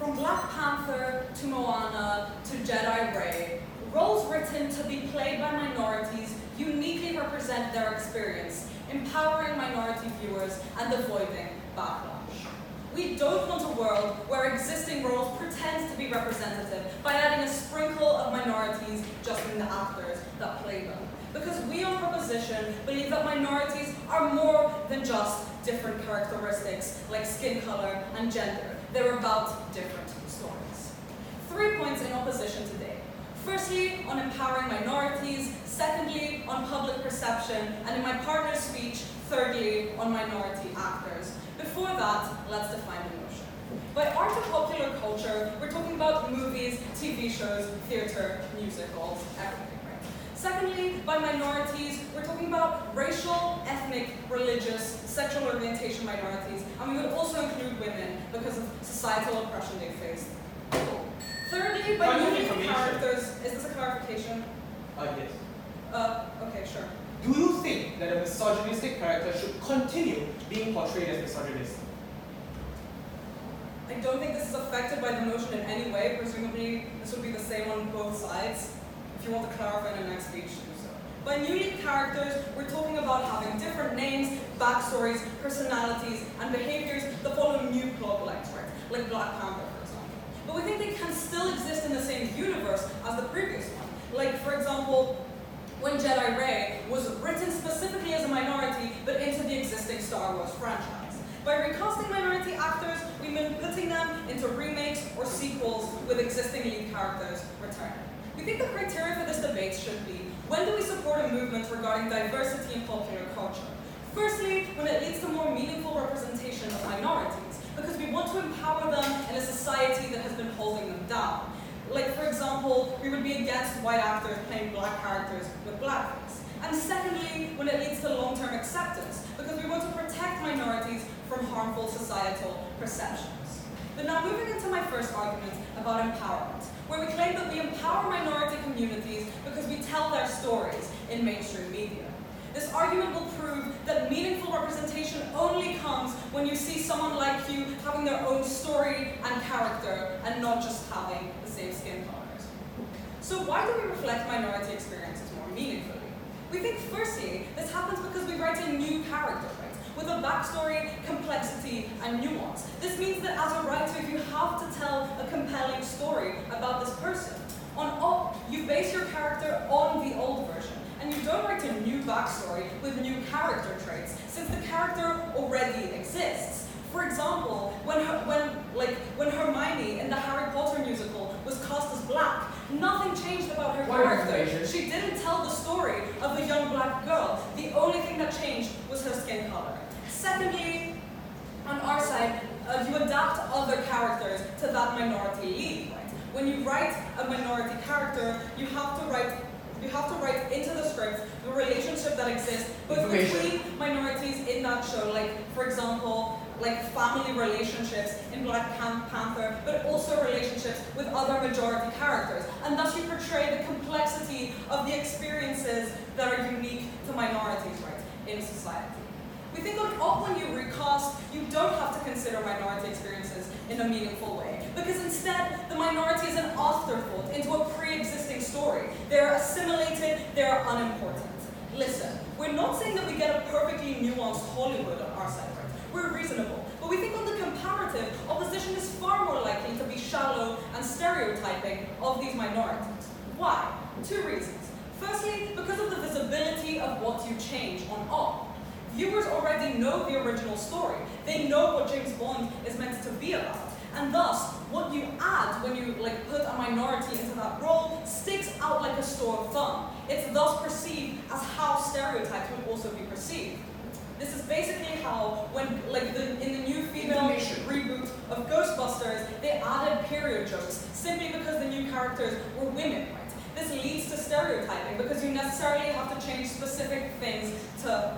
From Black Panther to Moana to Jedi Rey, roles written to be played by minorities uniquely represent their experience, empowering minority viewers and avoiding backlash. We don't want a world where existing roles pretend to be representative by adding a sprinkle of minorities just in the actors that play them. Because we on Proposition believe that minorities are more than just different characteristics like skin color and gender. They're about different stories. 3 points in opposition today. Firstly, on empowering minorities. Secondly, on public perception. And in my partner's speech, thirdly, on minority actors. Before that, let's define the notion. By art of popular culture, we're talking about movies, TV shows, theater, musicals, everything, right? Secondly, by minorities, we're talking about racial, ethnic, religious, sexual orientation minorities, and we would also include women because of societal oppression they faced. Thirdly, by unique characters, is this a clarification? Yes. Okay, sure. Do you think that a misogynistic character should continue being portrayed as misogynistic? I don't think this is affected by the notion in any way. Presumably, this would be the same on both sides. If you want to clarify in the next speech, do so. By unique characters, we're talking about having different names, backstories, personalities, and behaviors that follow new plot lines, right? Like Black Panther, for example. But we think they can still exist in the same universe as the previous one. Like, for example, when Jedi Rey was written specifically as a minority, but into the existing Star Wars franchise. By recasting minority actors, we mean putting them into remakes or sequels with existing lead characters returning. We think the criteria for this debate should be, when do we support a movement regarding diversity in popular culture? Firstly, when it leads to more meaningful representation of minorities, because we want to empower them in a society that has been holding them down. Like, for example, we would be against white actors playing black characters with blackface. And secondly, when it leads to long-term acceptance, because we want to protect minorities from harmful societal perceptions. But now moving into my first argument about empowerment, where we claim that we empower minority communities because we tell their stories in mainstream media. This argument will prove that meaningful representation only comes when you see someone like you having their own story and character and not just having the same skin colors. So why do we reflect minority experiences more meaningfully? We think firstly, this happens because we write a new character, right? With a backstory, complexity, and nuance. This means that as a writer, you have to tell a compelling story about this person. You base your character on the old version. And you don't write a new backstory with new character traits, since the character already exists. For example, when Hermione in the Harry Potter musical was cast as black, nothing changed about her character. She didn't tell the story of the young black girl. The only thing that changed was her skin color. Secondly, on our side, you adapt other characters to that minority lead, right? When you write a minority character, you have to write into the script the relationship that exists both between minorities in that show, like, for example, like family relationships in Black Panther, but also relationships with other majority characters. And thus you portray the complexity of the experiences that are unique to minorities, right, in society. We think when you recast, you don't have to consider minority experiences in a meaningful way, because instead, the minority is an afterthought into a pre-existing story. They're assimilated, they're unimportant. Listen, we're not saying that we get a perfectly nuanced Hollywood on our side, right? We're reasonable, but we think on the comparative, opposition is far more likely to be shallow and stereotyping of these minorities. Why? 2 reasons. Firstly, because of the visibility of what you change on all. Viewers already know the original story. They know what James Bond is meant to be about. And thus, what you add when you put a minority into that role sticks out like a sore thumb. It's thus perceived as how stereotypes would also be perceived. This is basically how, when in the new female reboot of Ghostbusters, they added period jokes simply because the new characters were women, right? This leads to stereotyping because you necessarily have to change specific things to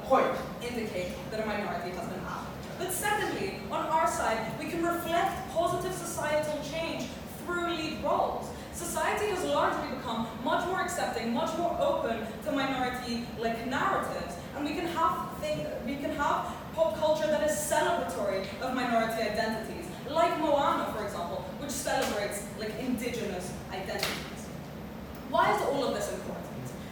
indicate that a minority has been added. But secondly, on our side, we can reflect positive societal change through lead roles. Society has largely become much more accepting, much more open to minority narratives, and we can have pop culture that is celebratory of minority identities, like Moana, for example, which celebrates indigenous identities. Why is all of this important?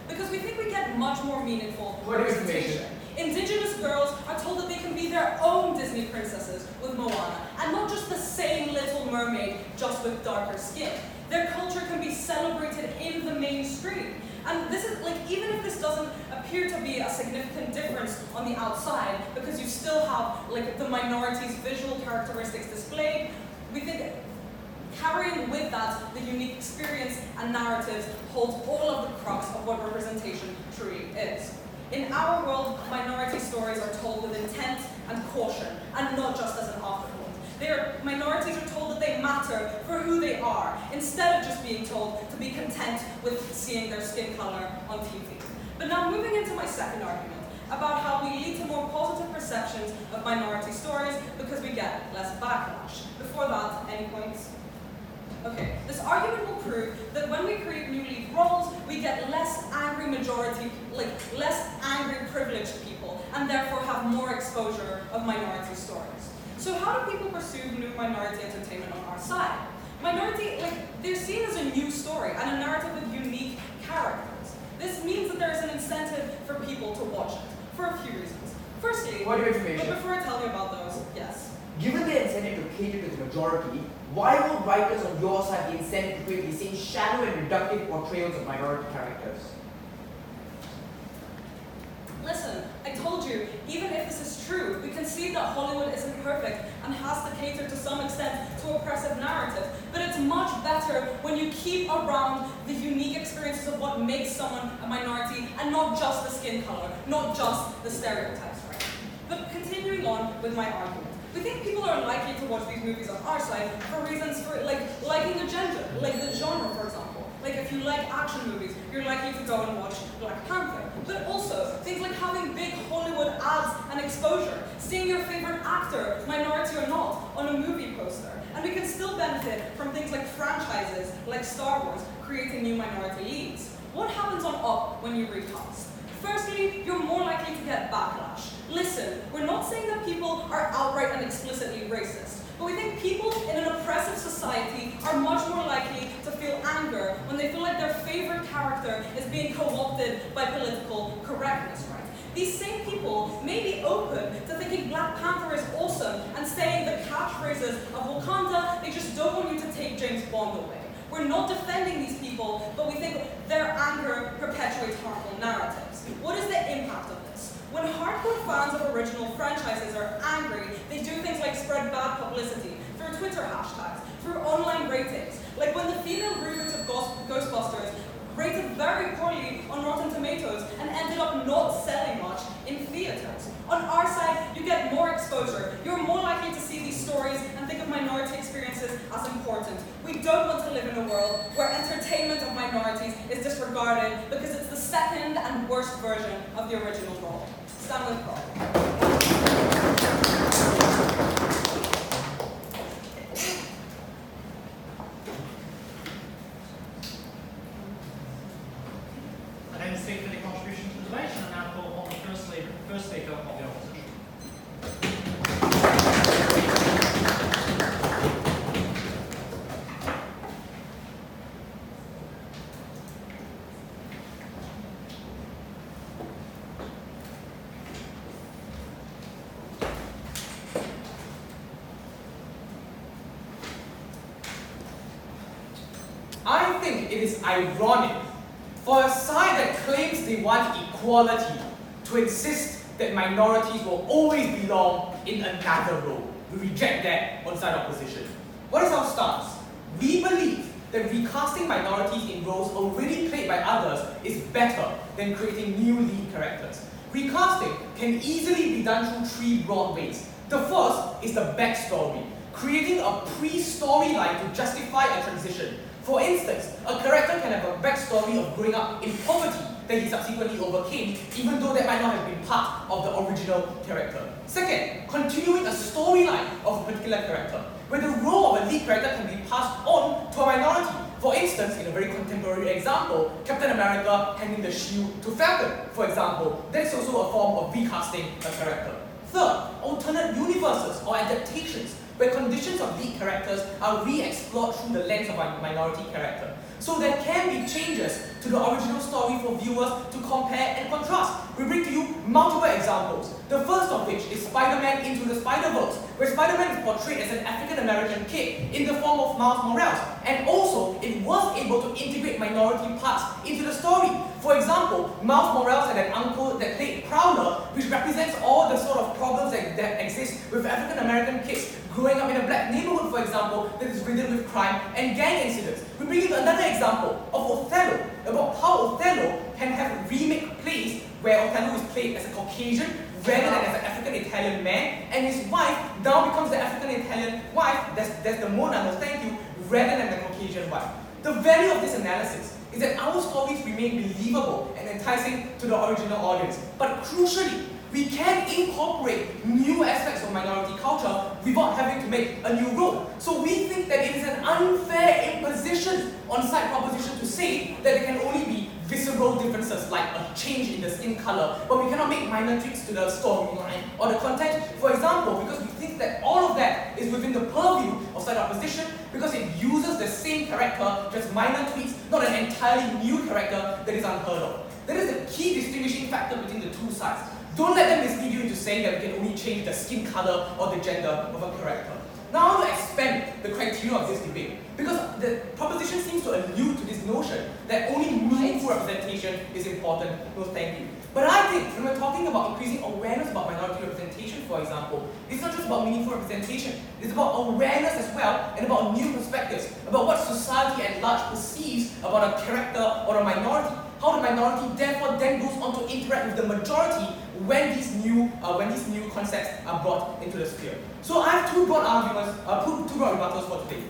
Because we think we get much more meaningful representation. Indigenous girls are told that they can be their own Disney princesses with Moana, and not just the same Little Mermaid, just with darker skin. Their culture can be celebrated in the mainstream. And this is, even if this doesn't appear to be a significant difference on the outside, because you still have, the minorities' visual characteristics displayed, we think carrying with that the unique experience and narratives holds all of the crux of what representation truly is. In our world, minority stories are told with intent and caution, and not just as an afterthought. Minorities are told that they matter for who they are, instead of just being told to be content with seeing their skin color on TV. But now moving into my second argument, about how we lead to more positive perceptions of minority stories because we get less backlash. Before that, any points? Okay, this argument will prove that when we create new lead roles, we get less angry majority, less angry privileged people, and therefore have more exposure of minority stories. So how do people pursue new minority entertainment on our side? Minority, they're seen as a new story and a narrative with unique characters. This means that there is an incentive for people to watch it, for a few reasons. Firstly, what information? But before I tell you about those, yes. Given the incentive to cater to the majority, why would writers on your side be incented to create the same shallow and reductive portrayals of minority characters? Listen, I told you, even if this is true, we can see that Hollywood isn't perfect and has to cater to some extent to oppressive narratives. But it's much better when you keep around the unique experiences of what makes someone a minority and not just the skin color, not just the stereotypes, right? But continuing on with my argument. We think people are likely to watch these movies on our side for reasons for liking the gender, the genre, for example. If you like action movies, you're likely to go and watch Black Panther. But also, things like having big Hollywood ads and exposure, seeing your favorite actor, minority or not, on a movie poster. And we can still benefit from things like franchises, like Star Wars, creating new minority leads. What happens on Up when you recast? Firstly, you're more likely to get backlash. Listen, we're not saying that people are outright and explicitly racist, but we think people in an oppressive society are much more likely to feel anger when they feel like their favorite character is being co-opted by political correctness, right? These same people may be open to thinking Black Panther is awesome and saying the catchphrases of Wakanda, they just don't want you to take James Bond away. We're not defending these people, but we think their anger perpetuates harmful narratives. What is the impact of this? When hardcore fans of original franchises are angry, they do things like spread bad publicity through Twitter hashtags, through online ratings. Like when the female reboot of Ghostbusters rated very poorly on Rotten Tomatoes and ended up not selling much in theaters. On our side, you get more exposure. You're more likely to see these stories and think of minority experiences as important. We don't want to live in a world where entertainment of minorities is disregarded because it's the second and worst version of the original role. Stand with Paul. Thank you for the contribution to the debate, and now call on the first speaker of the opposition. I think it is ironic for a side that claims they want equality to insist that minorities will always belong in another role. We reject that on side opposition. What is our stance? We believe that recasting minorities in roles already played by others is better than creating new lead characters. Recasting can easily be done through three broad ways. The first is the backstory, creating a pre-storyline to justify a transition. For instance, a character can have a backstory of growing up in poverty that he subsequently overcame, even though that might not have been part of the original character. Second, continuing a storyline of a particular character, where the role of a lead character can be passed on to a minority. For instance, in a very contemporary example, Captain America handing the shield to Falcon, for example, that's also a form of recasting a character. Third, alternate universes or adaptations, where conditions of lead characters are re-explored through the lens of a minority character. So there can be changes to the original story for viewers to compare and contrast. We bring to you multiple examples. The first of which is Spider-Man Into the Spider-Verse, where Spider-Man is portrayed as an African-American kid in the form of Miles Morales, and also it was able to integrate minority parts into the story. For example, Miles Morales had an uncle that played Prowler, which represents all the sort of problems that exist with African-American kids growing up in a black neighborhood, for example, that is ridden with crime and gang incidents. We bring you another example of Othello, about how Othello can have remake plays where Othello is played as a Caucasian rather than as an African-Italian man, and his wife now becomes the African-Italian wife, that's the Mona, no thank you, rather than the Caucasian wife. The value of this analysis is that our stories remain believable and enticing to the original audience, but crucially, we can incorporate new aspects of minority culture without having to make a new role. So we think that it is an unfair imposition on side proposition to say that there can only be visceral differences like a change in the skin color, but we cannot make minor tweaks to the storyline or the content, for example, because we think that all of that is within the purview of side opposition because it uses the same character, just minor tweaks, not an entirely new character that is unheard of. That is the key distinguishing factor between the two sides. Don't let them mislead you into saying that we can only change the skin color or the gender of a character. Now I want to expand the criteria of this debate because the proposition seems to allude to this notion that only meaningful representation is important. No, thank you. But I think when we're talking about increasing awareness about minority representation, for example, it's not just about meaningful representation. It's about awareness as well and about new perspectives, about what society at large perceives about a character or a minority. How the minority therefore then goes on to interact with the majority when these new concepts are brought into the sphere. So I have two broad arguments, two broad rebuttals for today.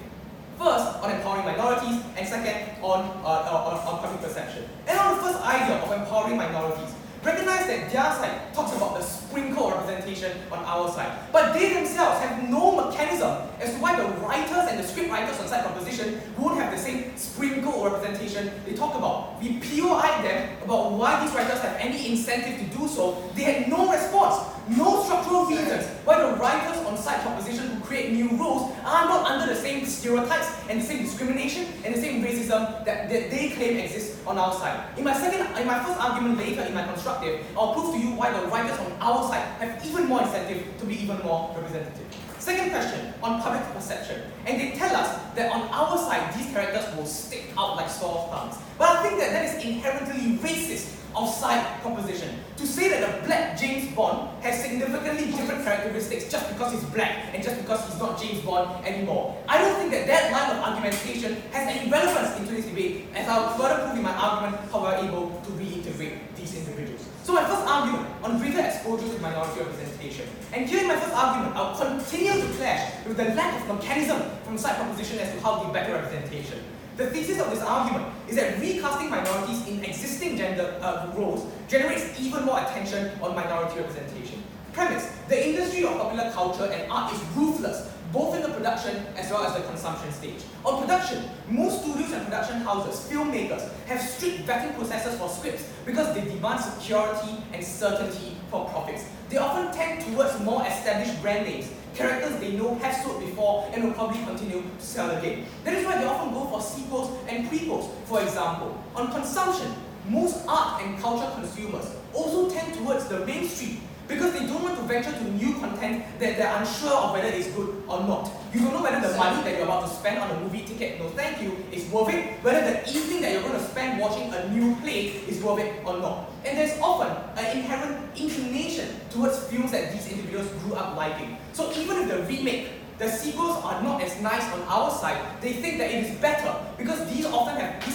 First, on empowering minorities, and second, on public perception. And on the first idea of empowering minorities, recognize that their side talks about the sprinkle representation on our side, but they themselves have no mechanism as to why the writers and the script writers on side proposition won't have the same sprinkle representation they talk about. We POI'd them about why these writers have any incentive to do so. They had no response, no structural reasons why the writers on side proposition who create new rules are not under the same stereotypes and the same discrimination and the same racism that they claim exists on our side. In my first argument later in my constructive, I'll prove to you why the writers on our side have even more incentive to be even more representative. Second question, on public perception. And they tell us that on our side, these characters will stick out like sore thumbs. But I think that is inherently racist of side proposition. To say that a black James Bond has significantly different characteristics just because he's black and just because he's not James Bond anymore. I don't think that line of argumentation has any relevance in today's debate, as I'll further prove in my argument how we're able to reintegrate these individuals. So my first argument on greater exposure to minority representation. And here in my first argument, I'll continue to clash with the lack of mechanism from side proposition as to how to better representation. The thesis of this argument is that recasting minorities in existing gender roles generates even more attention on minority representation. Premise: the industry of popular culture and art is ruthless, both in the production as well as the consumption stage. On production, most studios and production houses, filmmakers, have strict vetting processes for scripts because they demand security and certainty for profits. They often tend towards more established brand names, characters they know have sold before and will probably continue to sell again. That is why they often go for sequels and prequels, for example. On consumption, most art and culture consumers also tend towards the mainstream because they don't want to venture to new content that they're unsure of whether it's good or not. You don't know whether the money that you're about to spend on a movie ticket, no thank you, is worth it, whether the evening that you're going to spend watching a new play is worth it or not. And there's often an inherent inclination towards films that these individuals grew up liking. So even if the remake, the sequels are not as nice on our side, they think that it is better because these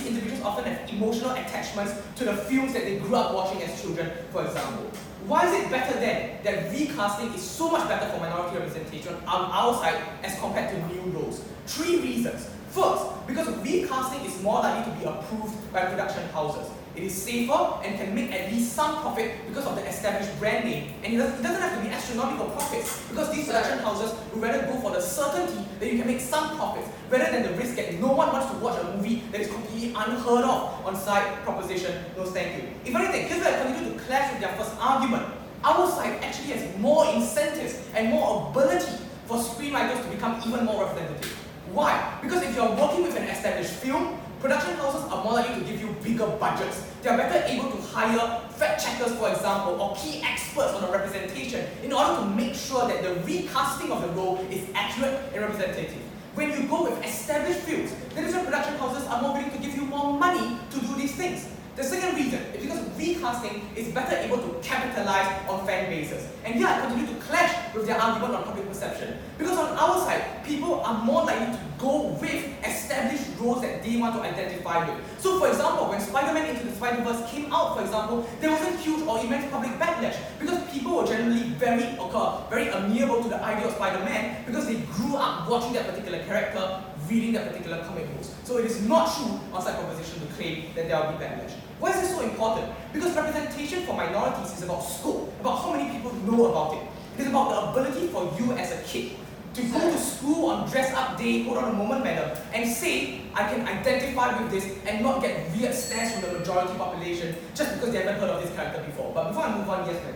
individuals often have emotional attachments to the films that they grew up watching as children, for example. Why is it better then that recasting is so much better for minority representation on our side as compared to new roles? 3 reasons. First, because recasting is more likely to be approved by production houses. It is safer and can make at least some profit because of the established brand name. And it doesn't have to be astronomical profits because these production houses would rather go for the certainty that you can make some profits rather than the risk that no one wants to watch a movie that is completely unheard of on side proposition. No, thank you. If anything, here's where I continue to clash with their first argument. Our side actually has more incentives and more ability for screenwriters to become even more representative. Why? Because if you're working with an established film, production houses are more likely to give you bigger budgets. They are better able to hire fact checkers, for example, or key experts on a representation in order to make sure that the recasting of the role is accurate and representative. When you go with established films, that is when production houses are more willing to give you more money to do these things. The second reason is because recasting is better able to capitalize on fan bases. And here I continue to clash with their argument on public perception. Because on our side, people are more likely to go with established roles that they want to identify with. So for example, when Spider-Man Into the Spider-Verse came out, for example, there wasn't huge or immense public backlash because people were generally very amenable to the idea of Spider-Man because they grew up watching that particular character, reading that particular comic books. So it is not true on side proposition to claim that there will be backlash. Why is this so important? Because representation for minorities is about scope, about how many people know about it. It is about the ability for you as a kid to go to school on dress-up day, hold on a moment, madam, and say, I can identify with this and not get weird stares from the majority population just because they haven't heard of this character before. But before I move on, yes, ma'am.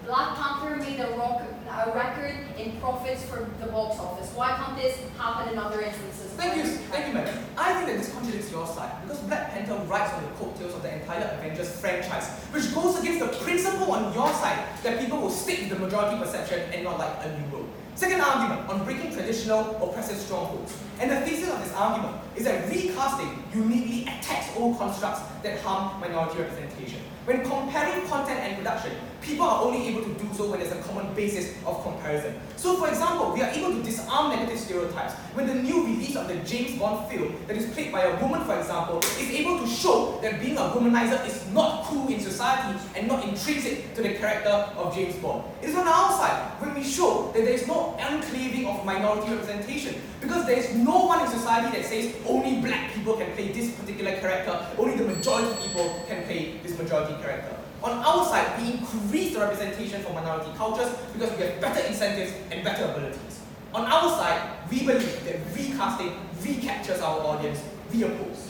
Black Panther made a record in profits for the box office. Why can't this happen in other instances? Thank you, madam. I think that this contradicts your side because Black Panther rides on the coattails of the entire Avengers franchise, which goes against the principle on your side that people will stick with the majority perception and not like a new role. Second argument on breaking traditional oppressive strongholds. And the thesis of this argument is that recasting uniquely attacks all constructs that harm minority representation. When comparing content and production, people are only able to do so when there's a common basis of comparison. So for example, we are able to disarm negative stereotypes when the new release of the James Bond film that is played by a woman, for example, is able to show that being a womanizer is not cool in society and not intrinsic to the character of James Bond. It is on our side when we show that there is no enclaving of minority representation because there is no one in society that says only black people can play this particular character, only the majority of people can play this majority character. On our side, we increase the representation for minority cultures because we have better incentives and better abilities. On our side, we believe that recasting recaptures our audience. We oppose.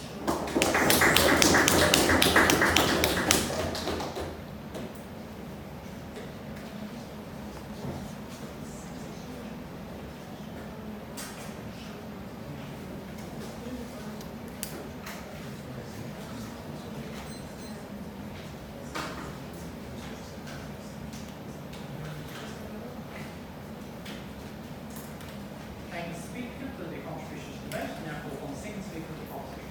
Thank you, speaker, for the contribution to the debate. Now call on the second speaker to contribute.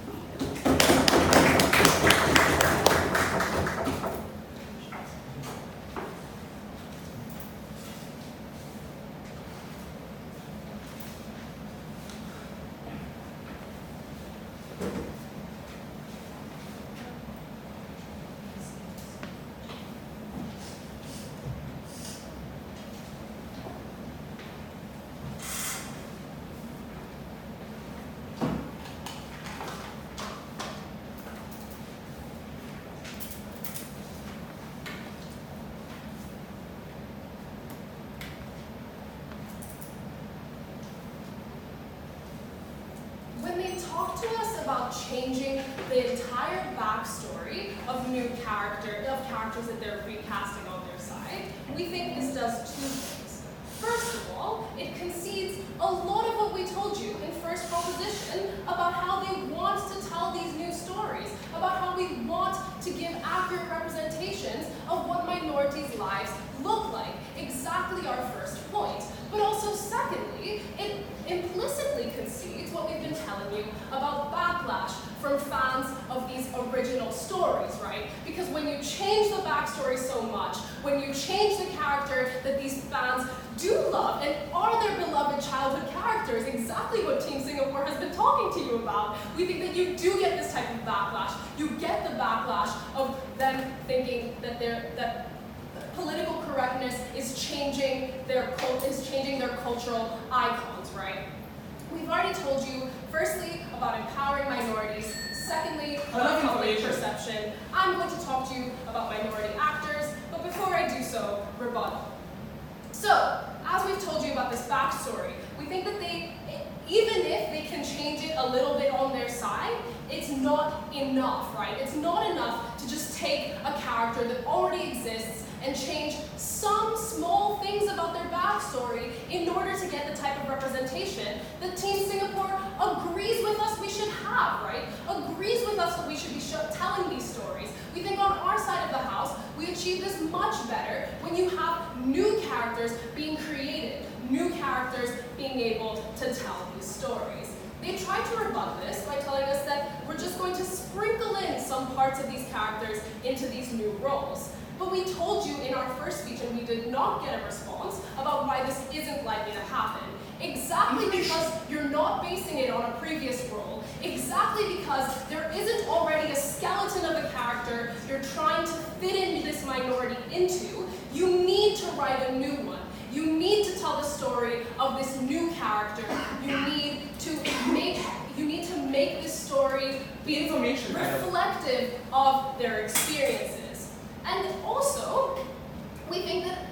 When they talk to us about changing the entire backstory of characters that they're recasting on their side, we think this does two things. First of all, it concedes a lot of what we told you in first proposition about how they want to tell these new stories, about how we want to give accurate representations of what minorities' lives look like. Exactly our first point. But also, secondly, it implicitly concedes what we've been telling you about backlash from fans of these original stories, right? Because when you change the backstory so much, when you change the character that these fans do love and are their beloved childhood characters, exactly what Team Singapore has been talking to you about, we think that you do get this type of backlash. You get the backlash of them thinking that political correctness is changing their cultural icons, right? We've already told you, firstly, about empowering minorities, secondly, about public perception. I'm going to talk to you about minority actors, but before I do so, rebuttal. So, as we've told you about this backstory, we think that even if they can change it a little bit on their side, it's not enough, right? It's not enough to just take a character that already exists and change some small things about their backstory in order to get the type that Team Singapore agrees with us we should have, right? Agrees with us that we should be telling these stories. We think on our side of the house, we achieve this much better when you have new characters being created, new characters being able to tell these stories. They tried to rebut this by telling us that we're just going to sprinkle in some parts of these characters into these new roles. But we told you in our first speech, and we did not get a response, about why this isn't likely to happen. Exactly because you're not basing it on a previous role. Exactly because there isn't already a skeleton of a character you're trying to fit in this minority into. You need to write a new one. You need to tell the story of this new character. You need to make this story be reflective of their experiences. And also, we think that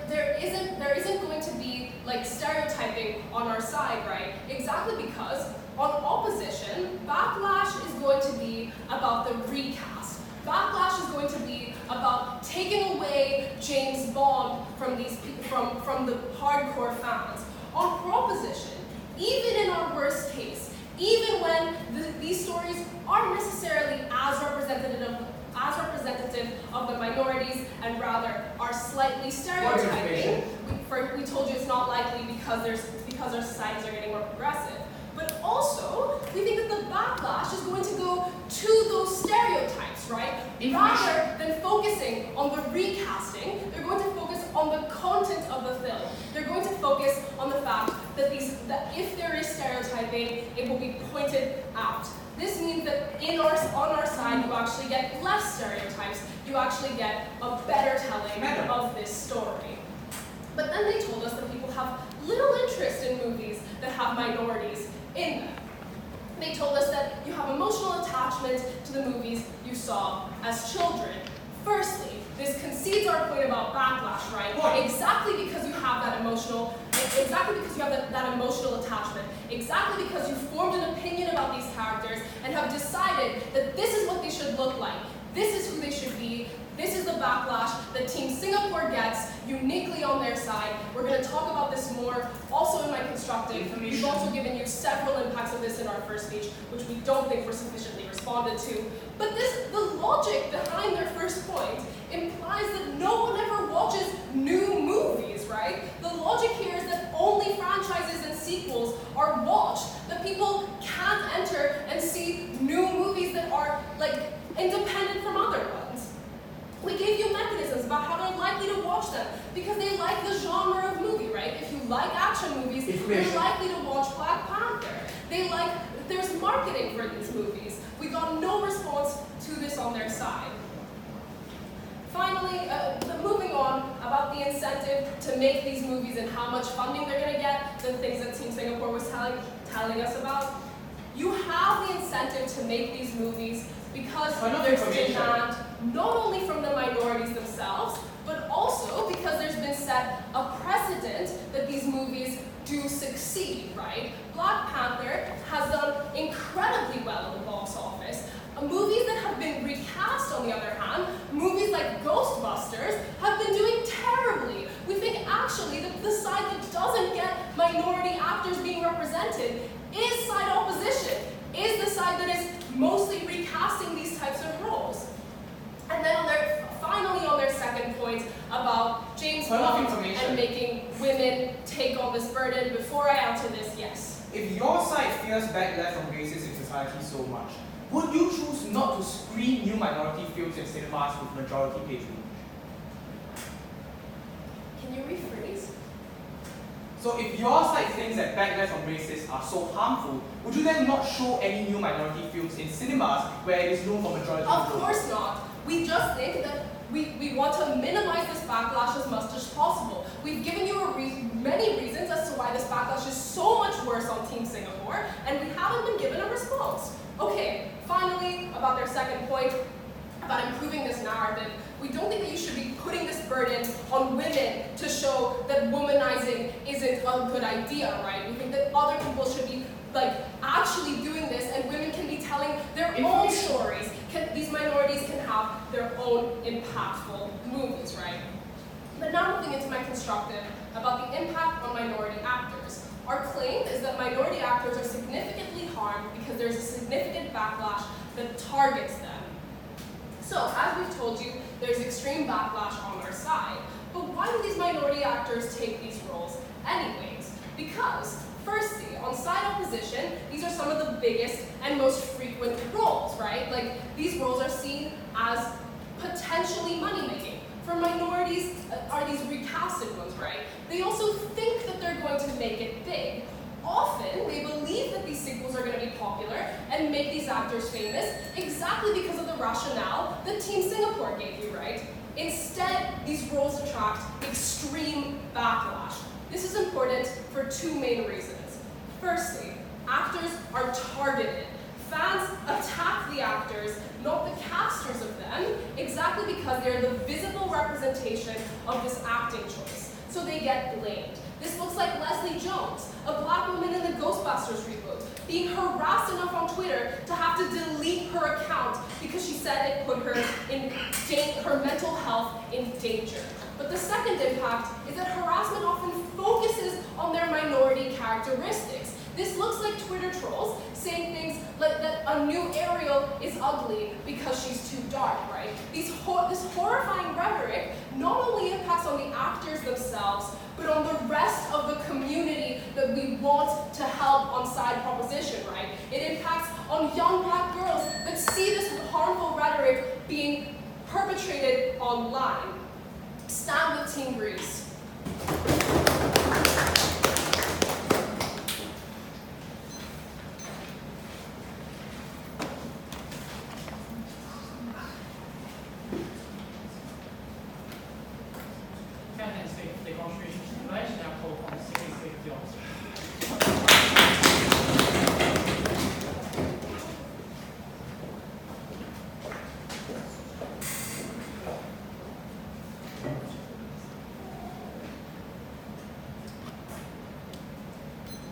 there isn't going to be like stereotyping on our side, right? Exactly because on opposition, backlash is going to be about the recast. Backlash is going to be about taking away James Bond from the hardcore fans. On proposition, even in our worst case, even when these stories aren't necessarily as representative of the minorities and rather are slightly stereotyping, we told you it's not likely because our societies are getting more progressive. But also, we think that the backlash is going to go to those stereotypes, right? Rather than focusing on the recasting, they're going to focus on the content of the film. They're going to focus on the fact that if there is stereotyping, it will be pointed out. This means that on our side, you actually get less stereotypes. You actually get a better telling of this story. But then they told us that people have little interest in movies that have minorities in them. They told us that you have emotional attachment to the movies you saw as children. Firstly, this concedes our point about backlash, right? Exactly because you have that emotional attachment. Exactly because you formed an opinion about these characters and have decided that this is what they should look like. This is who they should be. This is the backlash that Team Singapore gets uniquely on their side. We're going to talk about this more also in my constructing. We've also given you several impacts of this in our first speech, which we don't think were sufficiently responded to. But the logic behind their first point implies that no one ever watches new movies, right? The logic here is that only franchises and sequels are watched, that people can't enter and see new movies that are like independent from other ones. We gave you mechanisms about how they're likely to watch them because they like the genre of movie, right? If you like action movies, you're likely to watch Black Panther. There's marketing for these movies. We got no response to this on their side. Finally, moving on about the incentive to make these movies and how much funding they're going to get, the things that Team Singapore was telling us about. You have the incentive to make these movies because there's demand not only from the minorities themselves, but also because there's been set a precedent that these movies do succeed, right? Black Panther has done incredibly well in the box office. Movies that have been recast, on the other hand, movies like Ghostbusters, have been doing terribly. We think actually that the side that doesn't get minority actors being represented is side opposition, is the side that is mostly recasting these types of roles. And then finally on their second point about James Bond and making women take on this burden, before I answer this, yes. If your side fears backlash from races in society so much, would you choose not to screen new minority films in cinemas with majority patronage? Can you rephrase? So if your side thinks that backlash from racists are so harmful, would you then not show any new minority films in cinemas where it is known for majority Of vote? course not. We just think that we want to minimize this backlash as much as possible. We've given you many reasons as to why this backlash is so much worse on Team Singapore, and we haven't been given a response. Okay, finally, about their second point, about improving this narrative, we don't think that you should be putting this burden on women to show that womanizing isn't a good idea, right? We think that other people should be actually doing this, and women can be telling their own stories. These minorities can have their own impactful movies, right? But now moving into my constructive about the impact on minority actors. Our claim is that there's a significant backlash that targets them. So, as we've told you, there's extreme backlash on our side. But why do these minority actors take these roles anyways? Because, firstly, on side opposition, these are some of the biggest and most frequent roles, right? Like, these roles are seen as potentially money-making. For minorities, are these recasted ones, right? They also think that they're going to make it big. Often, they believe that these sequels are going to be popular and make these actors famous exactly because of the rationale that Team Singapore gave you, right? Instead, these roles attract extreme backlash. This is important for two main reasons. Firstly, actors are targeted. Fans attack the actors, not the casters of them, exactly because they're the visible representation of this acting choice. So they get blamed. This looks like Leslie Jones, a black woman in the Ghostbusters reboot, being harassed enough on Twitter to have to delete her account because she said it put her mental health in danger. But the second impact is that harassment often focuses on their minority characteristics. This looks like Twitter trolls saying things like that a new Ariel is ugly because she's too dark, right? This horrifying rhetoric not only impacts on the actors themselves, but on the rest of the community that we want to help on side proposition, right? It impacts on young black girls that see this harmful rhetoric being perpetrated online. Stand with Team Greece. The contribution to the debate, now call upon the Secretary of the Office.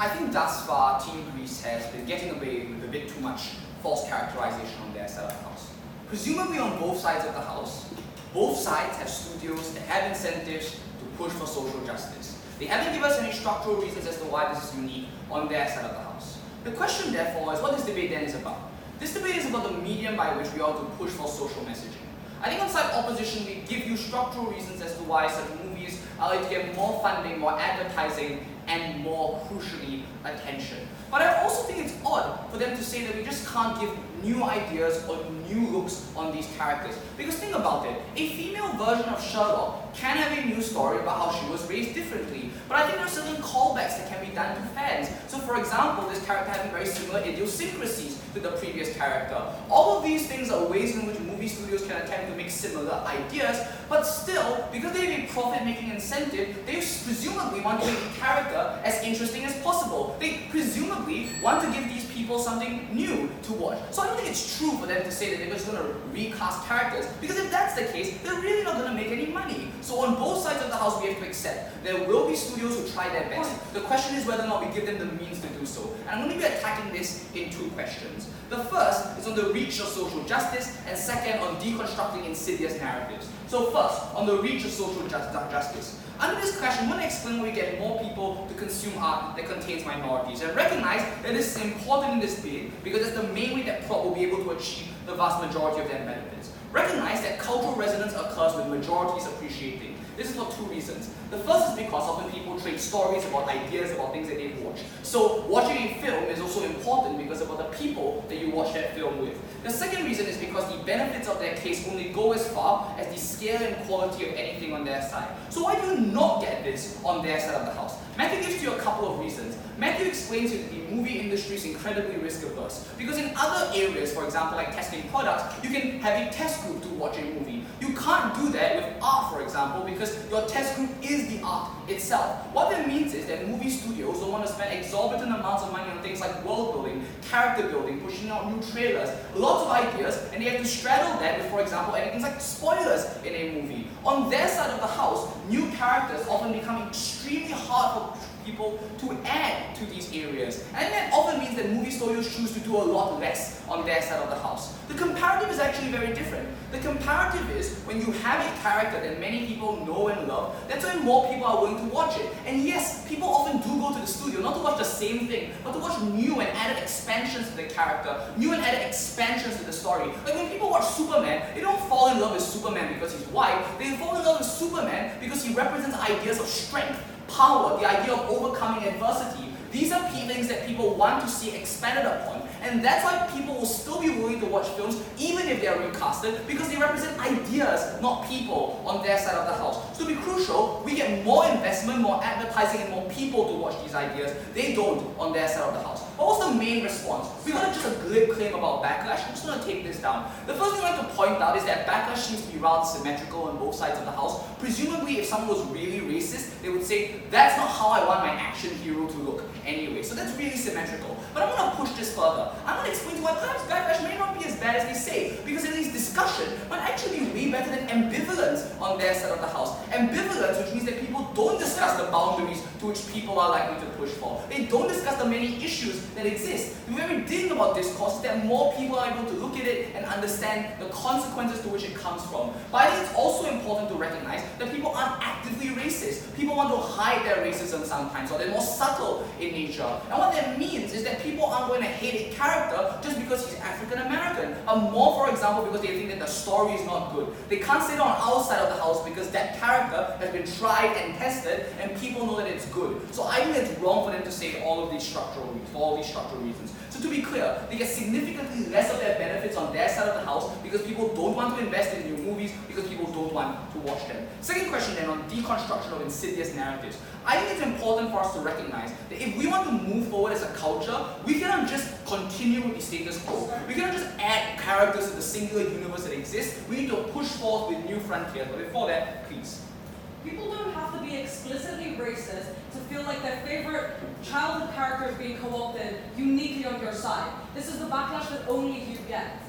I think thus far, Team Greece has been getting away with a bit too much false characterization on their side of the house. Presumably on both sides of the house, both sides have studios that have incentives to push for social justice. They haven't given us any structural reasons as to why this is unique on their side of the house. The question, therefore, is what this debate then is about. This debate is about the medium by which we ought to push for social messaging. I think on side opposition, we give you structural reasons as to why such movies are likely to get more funding, more advertising, and more crucially, attention. But I also think it's odd for them to say that we just can't give new ideas or new looks on these characters. Because think about it, a female version of Sherlock can have a new story about how she was raised differently. But I think there are certain callbacks that can be done to fans. So for example, this character having very similar idiosyncrasies to the previous character. All of these things are ways in which movie studios can attempt to make similar ideas, but still, because they have a profit-making incentive, they presumably want to make the character as interesting as possible. They presumably want to give these people something new to watch. So I don't think it's true for them to say that they're just going to recast characters, because if that's the case, they're really not going to make any money. So on both sides of the house, we have to accept there will be studios who try their best. The question is whether or not we give them the means to do so. And I'm going to be attacking this in two questions. The first is on the reach of social justice, and second on deconstructing insidious narratives. So first, on the reach of social justice. Under this question, I want to explain why we get more people to consume art that contains minorities, and recognize that this is important in this debate because it's the main way that prop will be able to achieve the vast majority of their benefits. Recognize that cultural resonance occurs with majorities appreciating. This is for two reasons. The first is because often people trade stories about ideas about things that they've watched. So watching a film is also important because about the people that you watch that film with. The second reason is because the benefits of their case only go as far as the scale and quality of anything on their side. So why do you not get this on their side of the house? Matthew gives you a couple of reasons. Matthew explains that the movie industry is incredibly risk averse. Because in other areas, for example like testing products, you can have a test group to watch a movie. You can't do that with art, for example, because your test group is the art itself. What that means is that movie studios don't want to spend exorbitant amounts of money on things like world building, character building, pushing out new trailers, lots of ideas, and they have to straddle that with, for example, adding things like spoilers in a movie. On their side of the house, new characters often become extremely hard for people to add to these areas. And that often means that movie studios choose to do a lot less on their side of the house. The comparative is actually very different. The comparative is when you have a character that many people know and love, that's when more people are willing to watch it. And yes, people often do go to the studio, not to watch the same thing, but to watch new and added expansions to the character, new and added expansions to the story. Like when people watch Superman, they don't fall in love with Superman because he's white, they fall in love with Superman because he represents ideas of strength, power, the idea of overcoming adversity. These are things that people want to see expanded upon, and that's why people will still be willing to watch films even if they are recasted, because they represent ideas, not people, on their side of the house. So to be crucial, we get more investment, more advertising, and more people to watch these ideas. They don't on their side of the house. What was the main response? We got just a glib claim about backlash. I'm just going to take this down. The first thing I'd like to point out is that backlash seems to be rather symmetrical on both sides of the house. Presumably, if someone was really racist, they would say, that's not how I want my action hero to look anyway. So that's really symmetrical. But I'm going to push this further. I'm going to explain to you why perhaps backlash may not be as bad as they say, because at least discussion might actually be way better than ambivalence on their side of the house. Ambivalence, which means that people don't discuss the boundaries to which people are likely to push for. They don't discuss the many issues that exist. The very thing about discourse is that more people are able to look at it and understand the consequences to which it comes from. But I think it's also important to recognize that people aren't actively racist. People want to hide their racism sometimes, or they're more subtle in nature. And what that means is that people aren't going to hate a character just because he's African American, or more, for example, because they think that the story is not good. They can't say it on our side of the house because that character has been tried and tested, and people know that it's good. So I think it's wrong for them to say all of these structural reasons, for all these structural reasons. So to be clear, they get significantly less of their benefits on their side of the house because people don't want to invest in new movies, because people don't want to watch them. Second question then on deconstruction of insidious narratives. I think it's important for us to recognize that if we want to move forward as a culture, we cannot just continue with the status quo. We cannot just add characters to the singular universe that exists. We need to push forth with new frontiers. But before that, please. People don't have to be explicitly racist to feel like their favorite childhood character is being co-opted uniquely on your side. This is the backlash that only you get.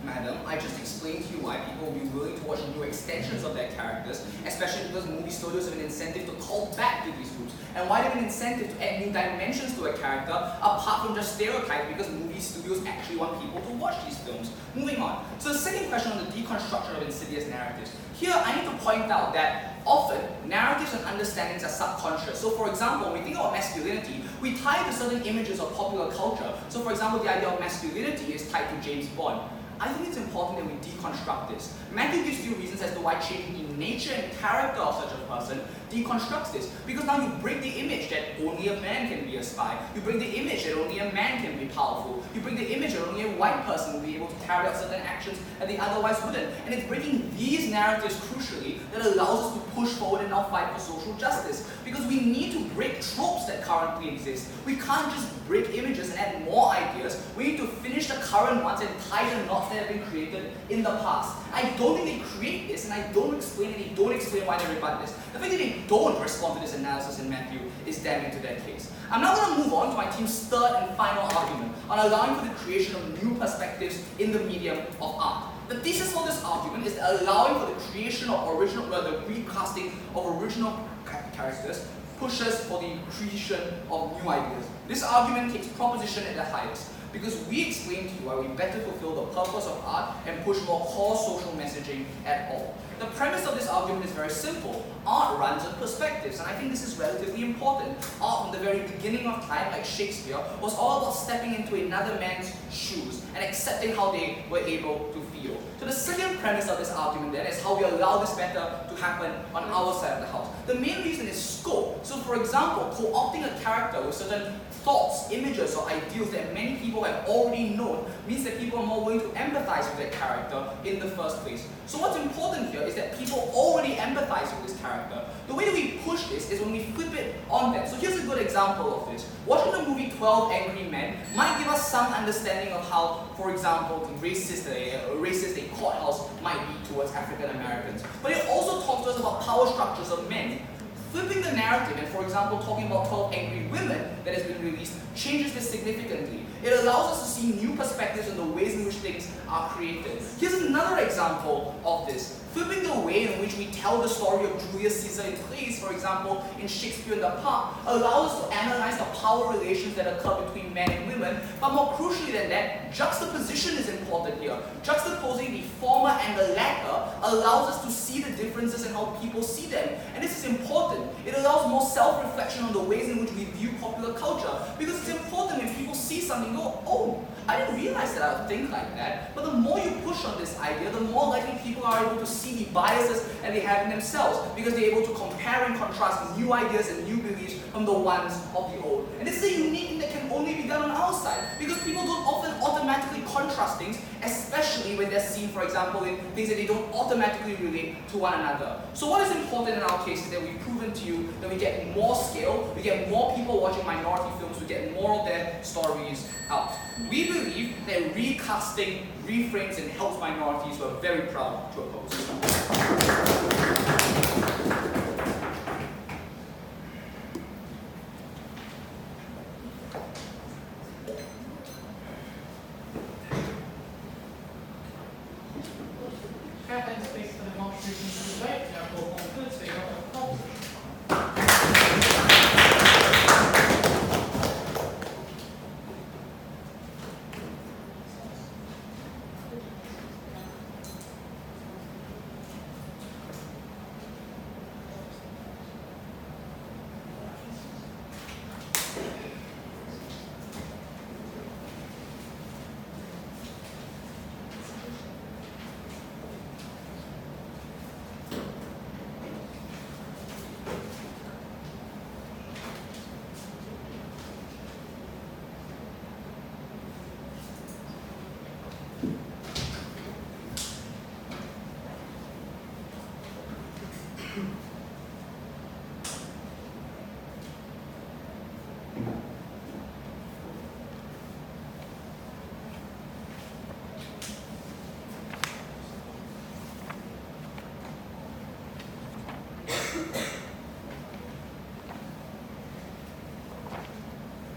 Madam, I just explained to you why people will be willing to watch new extensions of their characters, especially because movie studios have an incentive to call back to these groups, and why they have an incentive to add new dimensions to a character apart from just stereotypes, because movie studios actually want people to watch these films. Moving on. So the second question on the deconstruction of insidious narratives. Here, I need to point out that often, narratives and understandings are subconscious. So for example, when we think about masculinity, we tie it to certain images of popular culture. So for example, the idea of masculinity is tied to James Bond. I think it's important that we deconstruct this. Matthew gives you reasons as to why changing the nature and character of such a person deconstructs this. Because now you break the image that only a man can be a spy. You break the image that only a man can be powerful. You break the image that only a white person will be able to carry out certain actions that they otherwise wouldn't. And it's breaking these narratives crucially that allows us to push forward and now fight for social justice. Because we need to break tropes that currently exist. We can't just break images and add more ideas. We need to finish the current ones and tie the knots that have been created in the past. I don't think they create this, and I don't explain it, they don't explain why they rebut this. The fact that they don't respond to this analysis in Matthew is damning to their case. I'm now going to move on to my team's third and final argument on allowing for the creation of new perspectives in the medium of art. The thesis for this argument is allowing for the creation of the recasting of original characters pushes for the creation of new ideas. This argument takes proposition at the highest, because we explain to you why we better fulfill the purpose of art and push more core social messaging at all. The premise of this argument is very simple. Art runs on perspectives, and I think this is relatively important. Art from the very beginning of time, like Shakespeare, was all about stepping into another man's shoes and accepting how they were able to feel. So the second premise of this argument then is how we allow this better to happen on our side of the house. The main reason is scope. So for example, co-opting a character with certain thoughts, images, or ideals that many people have already known means that people are more willing to empathize with that character in the first place. So what's important here is that people already empathize with this character. The way that we push this is when we flip it on them. So here's a good example of this. Watching the movie 12 Angry Men might give us some understanding of how, for example, racist a courthouse might be towards African Americans. But it also talks to us about power structures of men. Flipping the narrative and, for example, talking about 12 Angry Women that has been released changes this significantly. It allows us to see new perspectives on the ways in which things are created. Here's another example of this. Flipping the way in which we tell the story of Julius Caesar in plays, for example, in Shakespeare in the Park, allows us to analyze the power relations that occur between men and women, but more crucially than that, juxtaposition is important here. Juxtaposing the former and the latter allows us to see the differences in how people see them. And this is important. It allows more self-reflection on the ways in which we view popular culture. Because something, go, oh, I didn't realize that I would think like that. But the more you push on this idea, the more likely people are able to see the biases that they have in themselves, because they're able to compare and contrast new ideas and new beliefs from the ones of the old. And this is a unique thing that can only be done on our side, because people don't often automatically contrast things, especially when they're seen, for example, in things that they don't automatically relate to one another. So what is important in our case is that we've proven to you that we get more scale, we get more people watching minority films, we get more of their stories out. We believe that recasting reframes and helps minorities. We're very proud to oppose. Captain speaks for the contribution to the debate. Now call on the third speaker of opposition.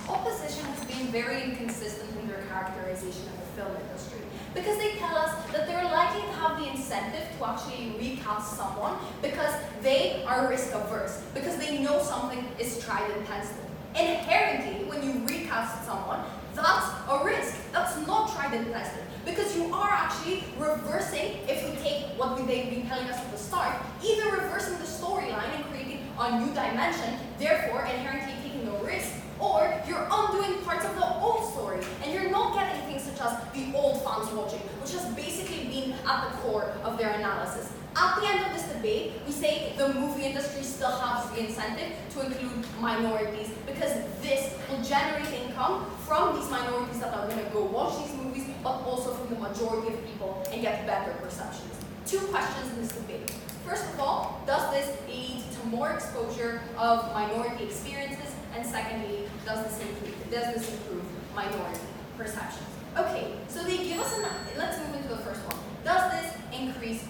Opposition has been very inconsistent in their characterization of the film industry, because they tell us that they're likely to have the incentive to actually recast someone because they are risk averse, because they know something is tried and tested. Inherently, when you recast someone, that's a risk. That's not tried and tested, because you are actually reversing, if we take what they've been telling us at the start, either reversing the storyline and creating a new dimension, therefore inherently taking a risk, or you're undoing parts of the old story, and you're not getting things such as the old fans watching, which has basically been at the core of their analysis. At the end of this debate, we say the movie industry still has the incentive to include minorities, because this will generate income from these minorities that are going to go watch these movies, but also from the majority of people, and get better perceptions. Two questions in this debate. First of all, does this lead to more exposure of minority experiences? And secondly, does this improve minority perceptions? Okay, so they give us let's move into the first one. Does this increase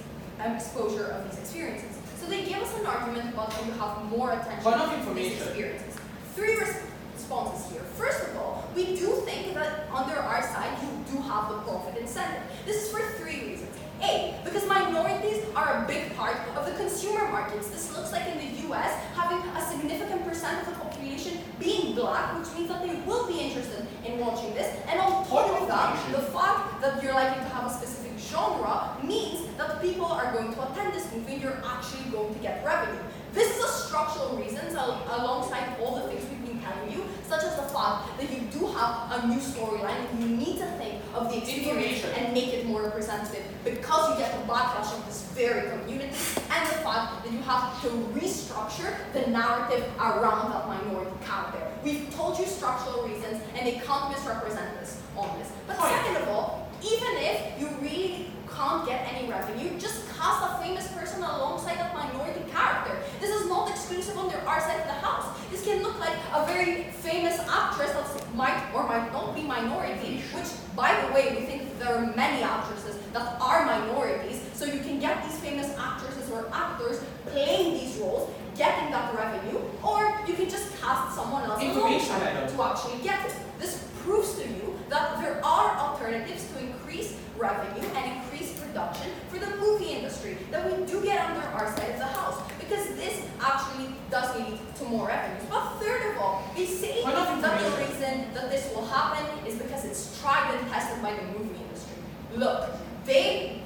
exposure of these experiences? So they give us an argument about how you have more attention to these experiences. Three responses here. First of all, we do think that under our side, you do have the profit incentive. This is for three reasons. A, because minorities are a big part of the consumer markets. This looks like in the US, having a significant percent of the population being black, which means that they will be interested in watching this. And on top of that, the fact that you're likely to have a specific genre means that people are going to attend this movie and you're actually going to get revenue. This is a structural reason, alongside all the things we've been telling you, such as the fact that you do have a new storyline and you need to think of the experience and make it more representative, because you get the backlash of this very community, and the fact that you have to restructure the narrative around that minority character. We've told you structural reasons, and they can't misrepresent this on this. But second of all, even if you really can't get any revenue, just cast a famous person alongside that minority character. This is not exclusive on our side of the house. This can look like a very famous actress that might or might not be minority, which, by the way, we think there are many actresses that are minorities, so you can get these famous actresses or actors playing these roles, getting that revenue, or you can just cast someone else alongside to actually get it. This proves to you that there are alternatives to increase revenue and increase production for the movie industry that we do get under our side of the house, because this actually does lead to more revenues. But third of all, they say that the reason that this will happen is because it's tried and tested by the movie industry. Look, they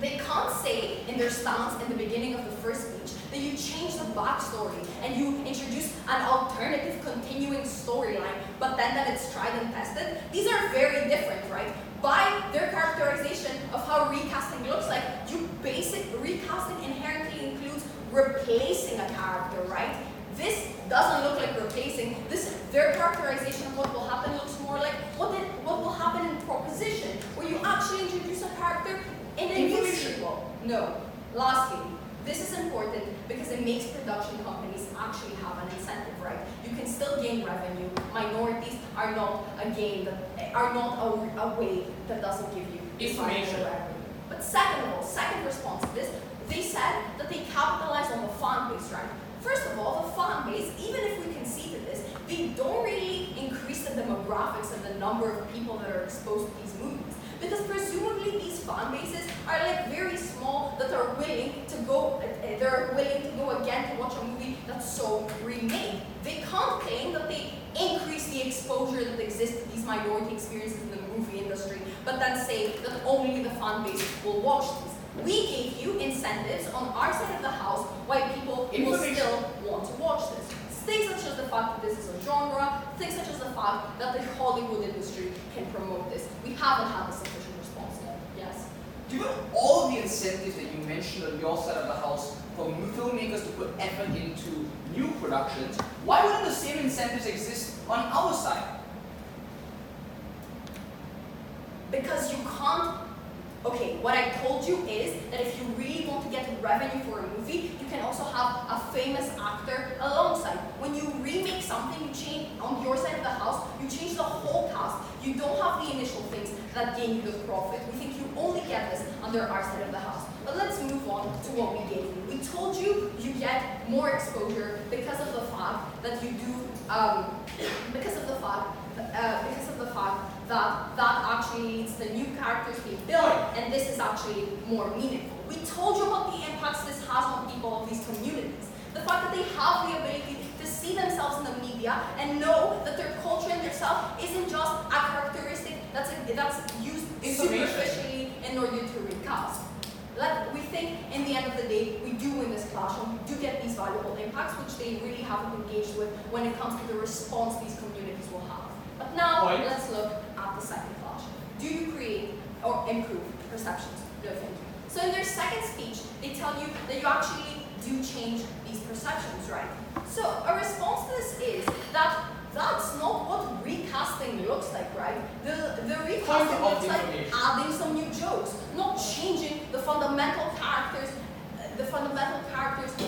can't say in their stance in the beginning of the first speech that you change the backstory and you introduce an alternative continuing storyline but then that it's tried and tested, these are very different, right? By their characterization of how recasting looks like, recasting inherently includes replacing a character, right? This doesn't look like replacing. Their characterization of what will happen looks more like what will happen in proposition, where you actually introduce a character in a new sequel. No. Lastly, this is important because it makes production companies actually have an incentive, right? You can still gain revenue. Minorities are not a way that doesn't give you Information. revenue. But second response to this, they said that they capitalize on the fan base, right? First of all, the fan base, even if we conceded this, they don't really increase the demographics and the number of people that are exposed to these movies. Because presumably these fan bases are like very small that are willing to go again to watch a movie that's so remade. They can't claim that they increase the exposure that exists to these minority experiences in the movie industry, but then say that only the fan base will watch these. We gave you incentives on our side of the house why people will still want to watch this. Things such as the fact that this is a genre, things such as the fact that the Hollywood industry can promote this. We haven't had a sufficient response yet. Yes? Given all the incentives that you mentioned on your side of the house for filmmakers to put effort into new productions, why wouldn't the same incentives exist on our side? Because you can't. Okay, what I told you is that if you really want to get revenue for a movie, you can also have a famous actor alongside. When you remake something, you change on your side of the house, you change the whole cast. You don't have the initial things that gain you the profit. We think you only get this under our side of the house. But let's move on to what we gave you. We told you you get more exposure because of the fact that you do, because of the fact that actually leads to new characters being built, and this is actually more meaningful. We told you about the impacts this has on people of these communities. The fact that they have the ability to see themselves in the media and know that their culture and their self isn't just a characteristic that's used superficially in order to recast. We think in the end of the day, we do win this clash and we do get these valuable impacts, which they really haven't engaged with when it comes to the response these communities will have. But now, let's look at the second clash. Do you create or improve perceptions? No, thank you. So in their second speech, they tell you that you actually do change these perceptions, right? So a response to this is that that's not what recasting looks like, right? The recasting looks like adding some new jokes, not changing the fundamental characters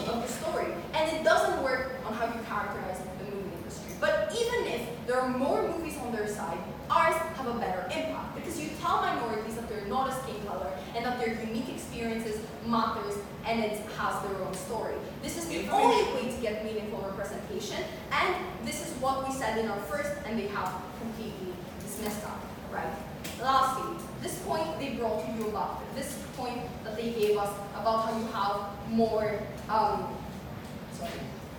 of the story. And it doesn't work on how you characterize the movie industry. But even if there are more movies on their side, ours have a better impact because you tell minorities that they're not a skin color and that their unique experiences matters and it has their own story. This is the only way to get meaningful representation, and this is what we said in our first, and they have completely dismissed that, right? Lastly, this point they brought to you about, this point that they gave us about how you have more,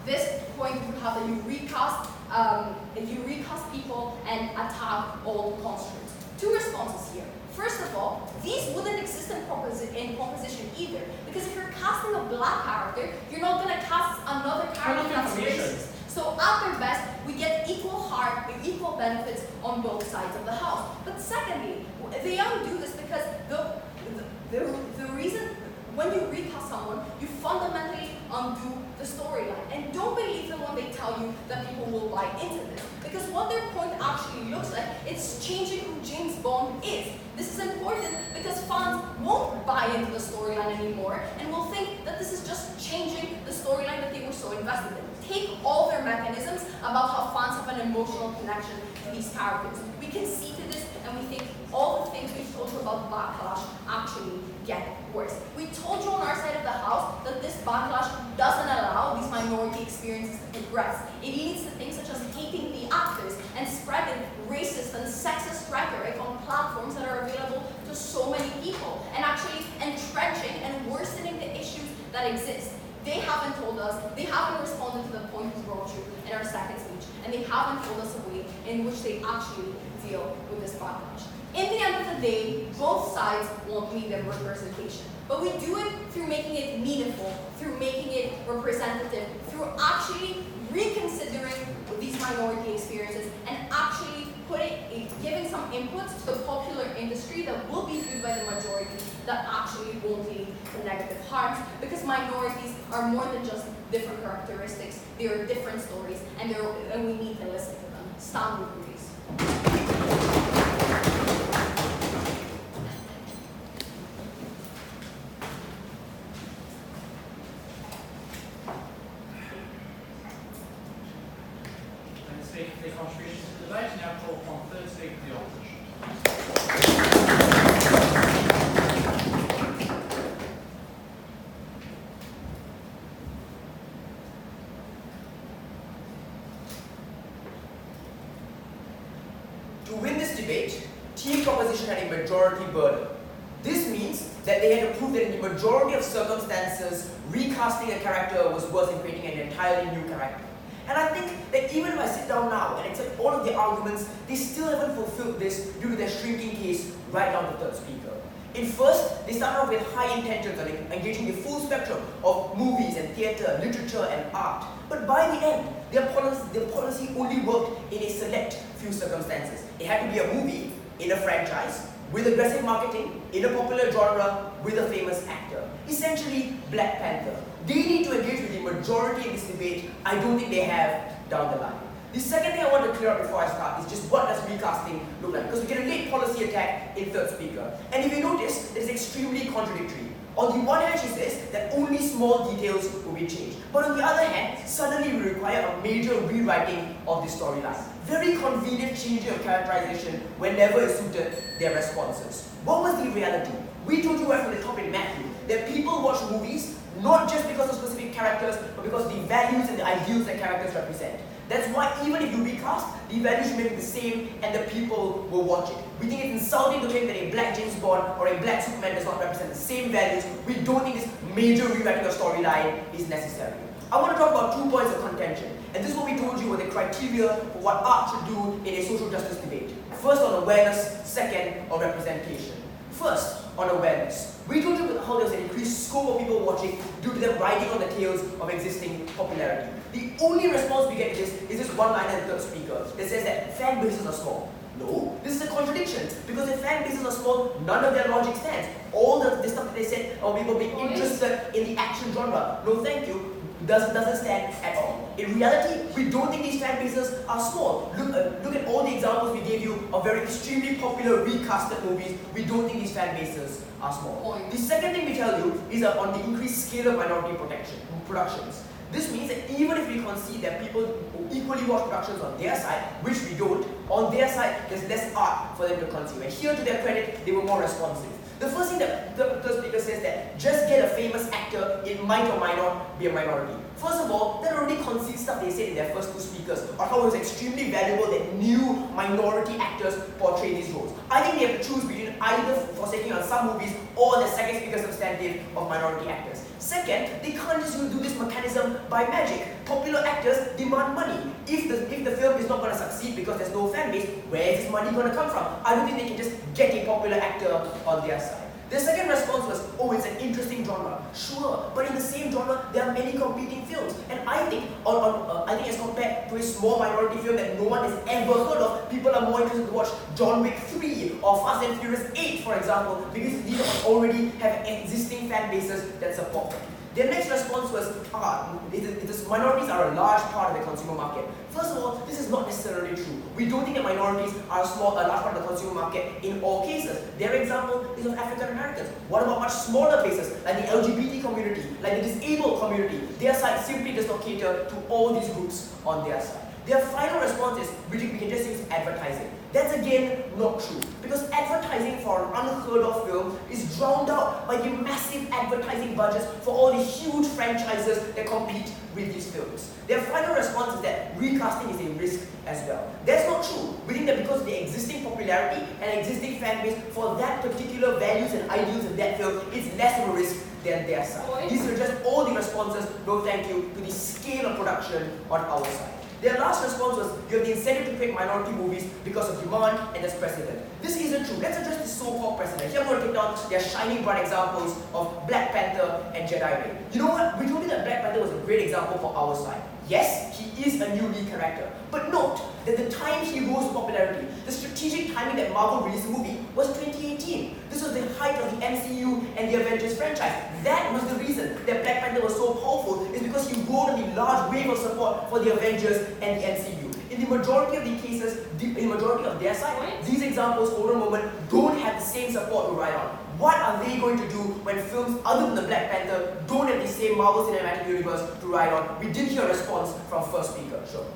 this point you have that you recast people and attack old constructs. Two responses here. First of all, these wouldn't exist in proposition either, because if you're casting a black character, you're not going to cast another character that's racist. So at their best, we get equal benefits on both sides of the house. But secondly, they undo this because the reason when you recast someone, you fundamentally undo the storyline. And don't believe them when they tell you that people will buy into this. Because what their point actually looks like, it's changing who James Bond is. This is important because fans won't buy into the storyline anymore and will think that this is just changing the storyline that they were so invested in. Take all their mechanisms about how fans have an emotional connection to these characters. We can see to this and we think all the things we've told you about backlash actually get worse. We told you on our side of the house that this backlash doesn't allow these minority experiences to progress. It leads to things such as hating the actors and spreading racist and sexist rhetoric on platforms that are available to so many people, and actually entrenching and worsening the issues that exist. They haven't told us, they haven't responded to the point we brought you in our second speech, and they haven't told us a way in which they actually deal with this backlash. In the end of the day, both sides want media representation, but we do it through making it meaningful, through making it representative, through actually reconsidering these minority experiences and by the majority that actually won't lead to negative harms, because minorities are more than just different characteristics. They are different stories, and we need to listen to them. Stand with please. Speaker for the contributions to the debate, now call upon third speaker for the opposition. To win this debate, team proposition had a majority burden. This means that they had to prove that in the majority of circumstances, recasting a character was worse than creating an entirely new character. And I think that even if I sit down now and accept all of the arguments, they still haven't fulfilled this due to their shrinking case right down to third speaker. In first, they started off with high intentions on engaging the full spectrum of movies and theatre, literature and art. But by the end, their policy only worked in a select few circumstances. It had to be a movie in a franchise, with aggressive marketing, in a popular genre, with a famous actor. Essentially, Black Panther. They need to engage with the majority in this debate. I don't think they have down the line. The second thing I want to clear up before I start is just what does recasting look like? Because we get a late policy attack in third speaker. And if you notice, it's extremely contradictory. On the one hand, she says that only small details will be changed. But on the other hand, suddenly we require a major rewriting of the storyline. Very convenient changing of characterization whenever it suited their responses. What was the reality? We told you right from the top in Matthew that people watch movies not just because of specific characters, but because of the values and the ideals that characters represent. That's why even if you recast, the values remain the same and the people will watch it. We think it's insulting to claim that a black James Bond or a black Superman does not represent the same values. We don't think this major rewriting of storyline is necessary. I want to talk about 2 points of contention. And this is what we told you were the criteria for what art should do in a social justice debate. First, on awareness. Second, on representation. First, on awareness. We told you how there's an increased scope of people watching due to them riding on the tails of existing popularity. The only response we get to this is this one-liner in third speaker that says that fan bases are small. No, this is a contradiction, because if fan bases are small, none of their logic stands. All the stuff that they said about people being interested in the action genre, no thank you, doesn't stand at all. In reality, we don't think these fan bases are small. Look at all the examples we gave you of very extremely popular recasted movies. We don't think these fan bases are small. The second thing we tell you is on the increased scale of minority productions. This means that even if we concede that people equally watch productions on their side, which we don't, on their side there's less art for them to consume. And here, to their credit, they were more responsive. The first thing that the third speaker says that just get a famous actor, it might or might not be a minority. First of all, that already concedes stuff they said in their first two speakers, or how it was extremely valuable that new minority actors portray these roles. I think they have to choose between either forsaking on some movies or the second speaker substantive of minority actors. Second, they can't just do this mechanism by magic. Popular actors demand money. If the film is not going to succeed because there's no fan base, where is this money going to come from? I don't think they can just get a popular actor on their side. The second response was, oh, it's an interesting genre. Sure, but in the same genre, there are many competing films. And I think, I think as compared to a small minority film that no one has ever heard of, people are more interested to watch John Wick 3 or Fast and Furious 8, for example, because these already have existing fan bases that support them. Their next response was, minorities are a large part of the consumer market. First of all, this is not necessarily true. We don't think that minorities are a large part of the consumer market in all cases. Their example is of African Americans. What about much smaller bases, like the LGBT community, like the disabled community? Their side simply does not cater to all these groups on their side. Their final response is, we can just use advertising. That's again not true, because advertising for an unheard of film is drowned out by the massive advertising budgets for all the huge franchises that compete with these films. Their final response is that recasting is a risk as well. That's not true. We think that because of the existing popularity and existing fan base for that particular values and ideals of that film, it's less of a risk than their side. These are just all the responses, no thank you, to the scale of production on our side. Their last response was, you have the incentive to create minority movies because of demand and there's precedent. This isn't true. Let's address the so-called precedent. Here I'm going to take down their shining bright examples of Black Panther and Jedi Ray. You know what? We told you that Black Panther was a great example for our side. Yes, he is a new lead character, but note that the time he rose to popularity, the strategic timing that Marvel released the movie was 2018. This was the height of the MCU and the Avengers franchise. That was the reason that Black Panther was so powerful, is because he rode on the large wave of support for the Avengers and the MCU. In the majority of the cases, in the majority of their side, these examples, hold on a moment, don't have the same support to ride on. What are they going to do when films other than the Black Panther don't have the same Marvel Cinematic Universe to ride on? We did hear a response from first speaker. Sure.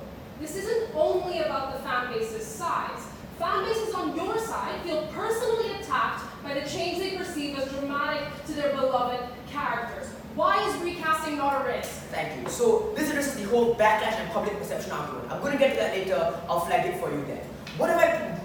This isn't only about the fan base's size. Fan bases on your side feel personally attacked by the change they perceive as dramatic to their beloved characters. Why is recasting not a risk? Thank you. So this addresses the whole backlash and public perception argument. I'm going to get to that later. I'll flag it for you then.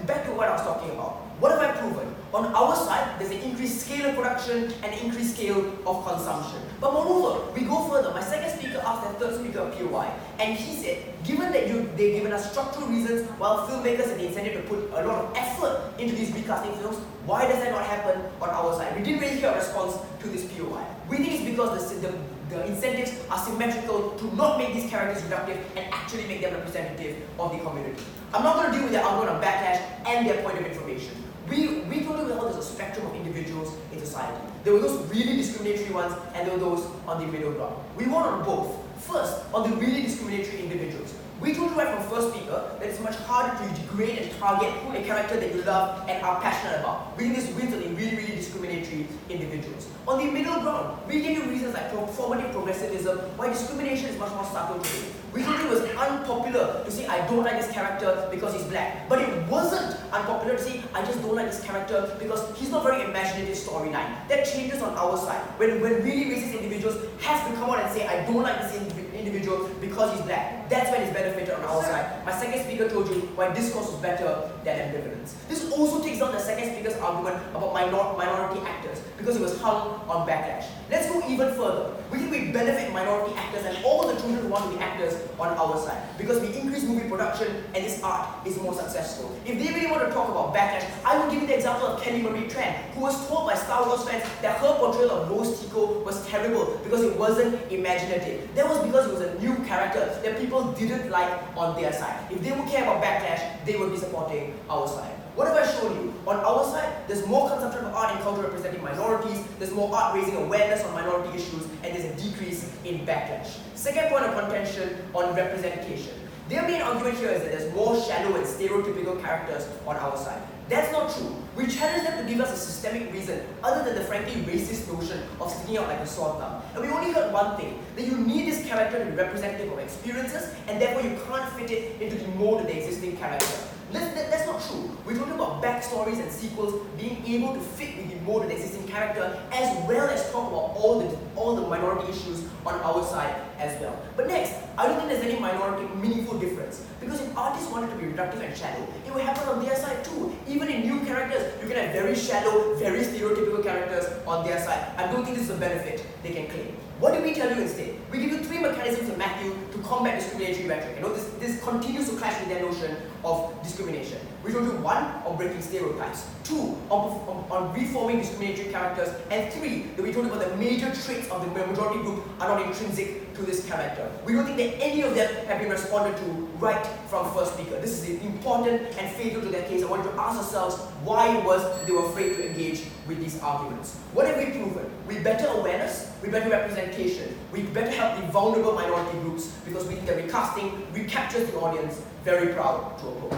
Back to what I was talking about. What have I proven? On our side, there's an increased scale of production and an increased scale of consumption. But moreover, we go further. My second speaker asked their third speaker a POI, and he said, given that they've given us structural reasons while filmmakers have the incentive to put a lot of effort into these recasting films, why does that not happen on our side? We didn't really hear a response to this POI. We think it's because the incentives are symmetrical to not make these characters reductive and actually make them representative of the community. I'm not going to deal with their argument on backlash and their point of information. We totally know there's a spectrum of individuals in society. There were those really discriminatory ones and there were those on the middle ground. We want on both. First, on the really discriminatory individuals. We told you right from first speaker that it's much harder to degrade and target a character that you love and are passionate about. We think this wins on the really, really discriminatory individuals. On the middle ground, we give you reasons like performative progressivism, why discrimination is much more subtle today. We thought it was unpopular to say, I don't like this character because he's black. But it wasn't unpopular to say, I just don't like this character because he's not very imaginative storyline. That changes on our side. When really racist individuals have to come out and say, I don't like this individual because he's black. That's when it's benefited on our side. My second speaker told you why discourse was better than ambivalence. This also takes down the second speaker's argument about minority actors because it was hung on backlash. Let's go even further. We think we benefit minority actors and all the children who want to be actors on our side because we increase movie production and this art is more successful. If they really want to talk about backlash, I will give you the example of Kelly Marie Tran, who was told by Star Wars fans that her portrayal of Rose Tico was terrible because it wasn't imaginative. That was because it was a new character that people didn't like on their side. If they would care about backlash, they would be supporting our side. What have I shown you? On our side, there's more consumption of art and culture representing minorities, there's more art raising awareness on minority issues, and there's a decrease in backlash. Second point of contention on representation. Their main argument here is that there's more shallow and stereotypical characters on our side. That's not true. We challenge them to give us a systemic reason other than the frankly racist notion of sticking out like a sore thumb. And we only heard one thing, that you need this character to be representative of experiences and therefore you can't fit it into the mold of the existing character. That's not true. We're talking about backstories and sequels being able to fit with the mold of the existing character as well as talk about all the minority issues on our side as well. But next, I don't think there's any minority meaningful difference because if artists wanted to be reductive and shallow, it would happen on their side too. Even in new characters, you can have very shallow, very stereotypical characters on their side. I don't think this is a benefit they can claim. What do we tell you instead? We give you 3 mechanisms in Matthew to combat discriminatory rhetoric. You know, this continues to clash with their notion of discrimination. We told you 1, on breaking stereotypes, 2, on reforming discriminatory characters, and 3, that we told you about the major traits of the majority group are not intrinsic to this character. We don't think that any of them have been responded to right from first speaker. This is important and fatal to their case. I want you to ask ourselves why it was they were afraid to engage with these arguments. What have we proven? We better awareness, we better representation, we better help the vulnerable minority groups because we think that recasting recaptures the audience. Very proud to oppose.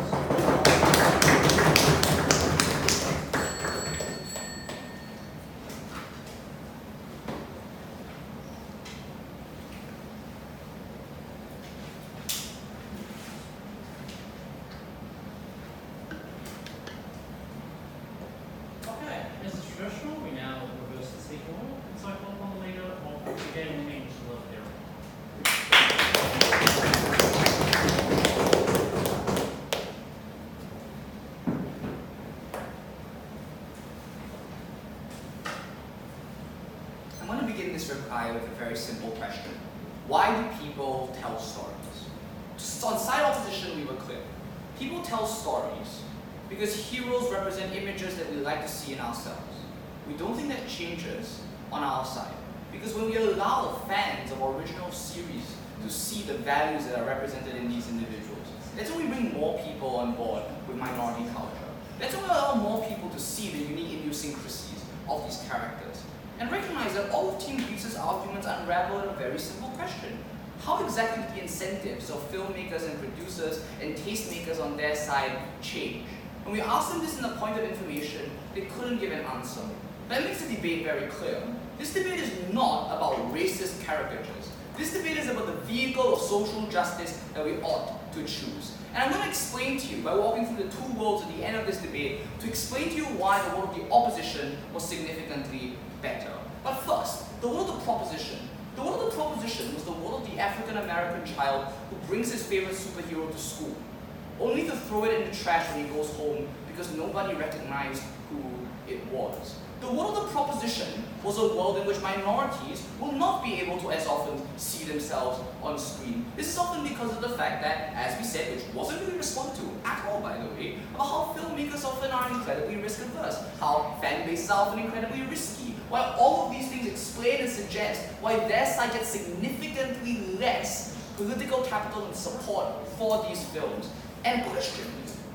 Okay, as is traditional, we now reverse the sequel and cycle upon the leader of the game team to love their I want to begin this reply with a very simple question. Why do people tell stories? Just on side opposition, we were clear. People tell stories because heroes represent images that we like to see in ourselves. We don't think that changes on our side. Because when we allow the fans of original series to see the values that are represented in these individuals. That's when we bring more people on board with minority culture. That's when we allow more people to see the unique idiosyncrasies of these characters. And recognize that all of Team Grease's arguments unravel in a very simple question. How exactly did the incentives of filmmakers and producers and tastemakers on their side change? When we asked them this in a point of information, they couldn't give an answer. That makes the debate very clear. This debate is not about racist caricatures. This debate is about the vehicle of social justice that we ought to choose. And I'm going to explain to you, by walking through the two worlds at the end of this debate, to explain to you why the world of the opposition was significantly better. But first, the world of the proposition. The world of the proposition was the world of the African-American child who brings his favorite superhero to school, only to throw it in the trash when he goes home because nobody recognized who it was. The world of the proposition was a world in which minorities will not be able to as often see themselves on screen. This is often because of the fact that, as we said, which wasn't really responded to at all, by the way, about how filmmakers often are incredibly risk-averse, how fan bases are often incredibly risky, why all of these things explain and suggest why their side gets significantly less political capital and support for these films. And Christian,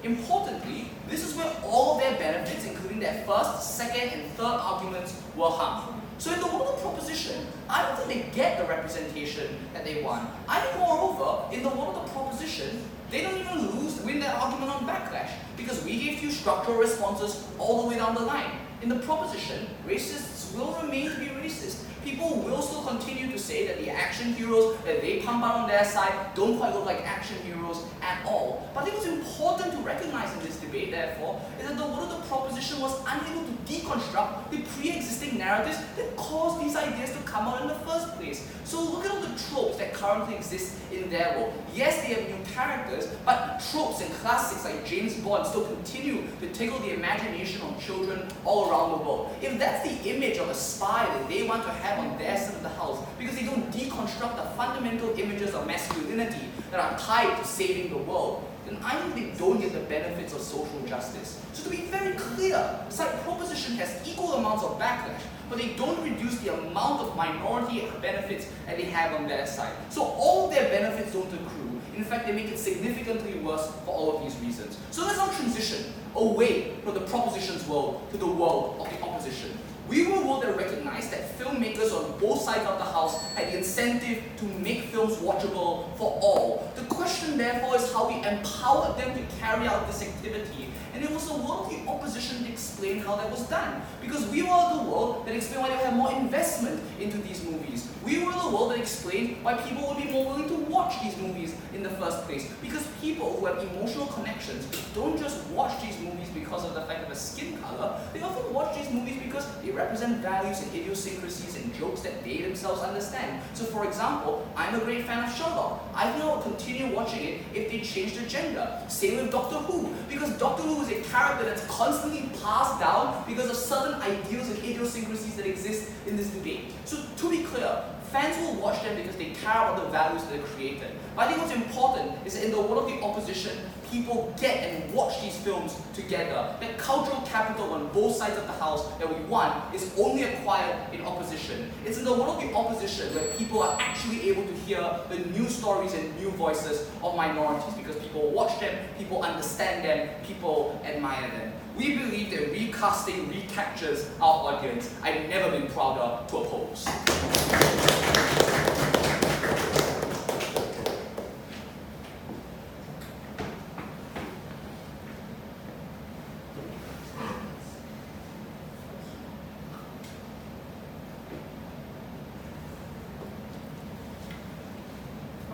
importantly, this is where all of their benefits, including their first, second, and third arguments, were hung. So in the world of proposition, I don't think they get the representation that they want. I think moreover, in the world of proposition, they don't even win their argument on backlash, because we gave you structural responses all the way down the line. In the proposition, racists will remain to be racist. People will still continue to say that the action heroes that they pump out on their side don't quite look like action heroes at all. But I think what's important to recognize in this debate, therefore, is that the world of the proposition was unable to deconstruct the pre-existing narratives that caused these ideas to come out in the first place. So look at all the tropes that currently exist in their world. Yes, they have new characters, but tropes and classics like James Bond still continue to tickle the imagination of children all around the world. If that's the image of a spy that they want to have on their side of the house, because they don't deconstruct the fundamental images of masculinity that are tied to saving the world, then I think they don't get the benefits of social justice. So to be very clear, the side proposition has equal amounts of backlash, but they don't reduce the amount of minority benefits that they have on their side. So all of their benefits don't accrue. In fact, they make it significantly worse for all of these reasons. So let's now transition away from the proposition's world to the world of the opposition. We were a world that recognized that filmmakers on both sides of the house had the incentive to make films watchable for all. The question, therefore, is how we empowered them to carry out this activity. And it was the world of the opposition that explained how that was done. Because we were the world that explained why they would have more investment into these movies. We were the world that explained why people would be more willing to watch these movies in the first place. Because people who have emotional connections don't just watch these movies because of the fact of a skin color. They often watch these movies because they represent values and idiosyncrasies and jokes that they themselves understand. So for example, I'm a great fan of Sherlock. I think I would continue watching it if they changed the gender. Same with Doctor Who, because Doctor Who is a character that's constantly passed down because of certain ideals and idiosyncrasies that exist in this debate. So to be clear, fans will watch them because they care about the values that they're created. But I think what's important is that in the world of the opposition, people get and watch these films together. That cultural capital on both sides of the house that we want is only acquired in opposition. It's in the world of the opposition where people are actually able to hear the new stories and new voices of minorities, because people watch them, people understand them, people admire them. We believe that recasting recaptures our audience. I've never been prouder to oppose.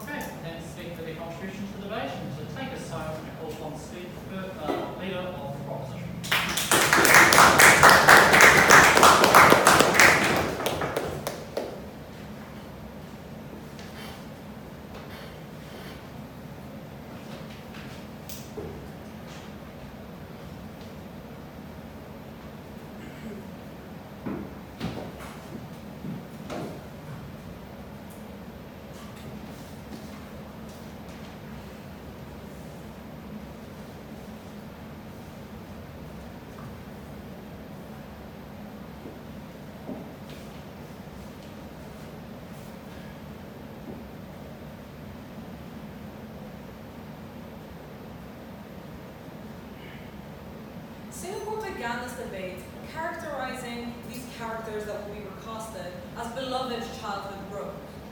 Okay, then speak for the contribution to the debate. To take us home, I call upon the leader of the proposition. Singapore began this debate characterizing these characters that will be recasted as beloved childhood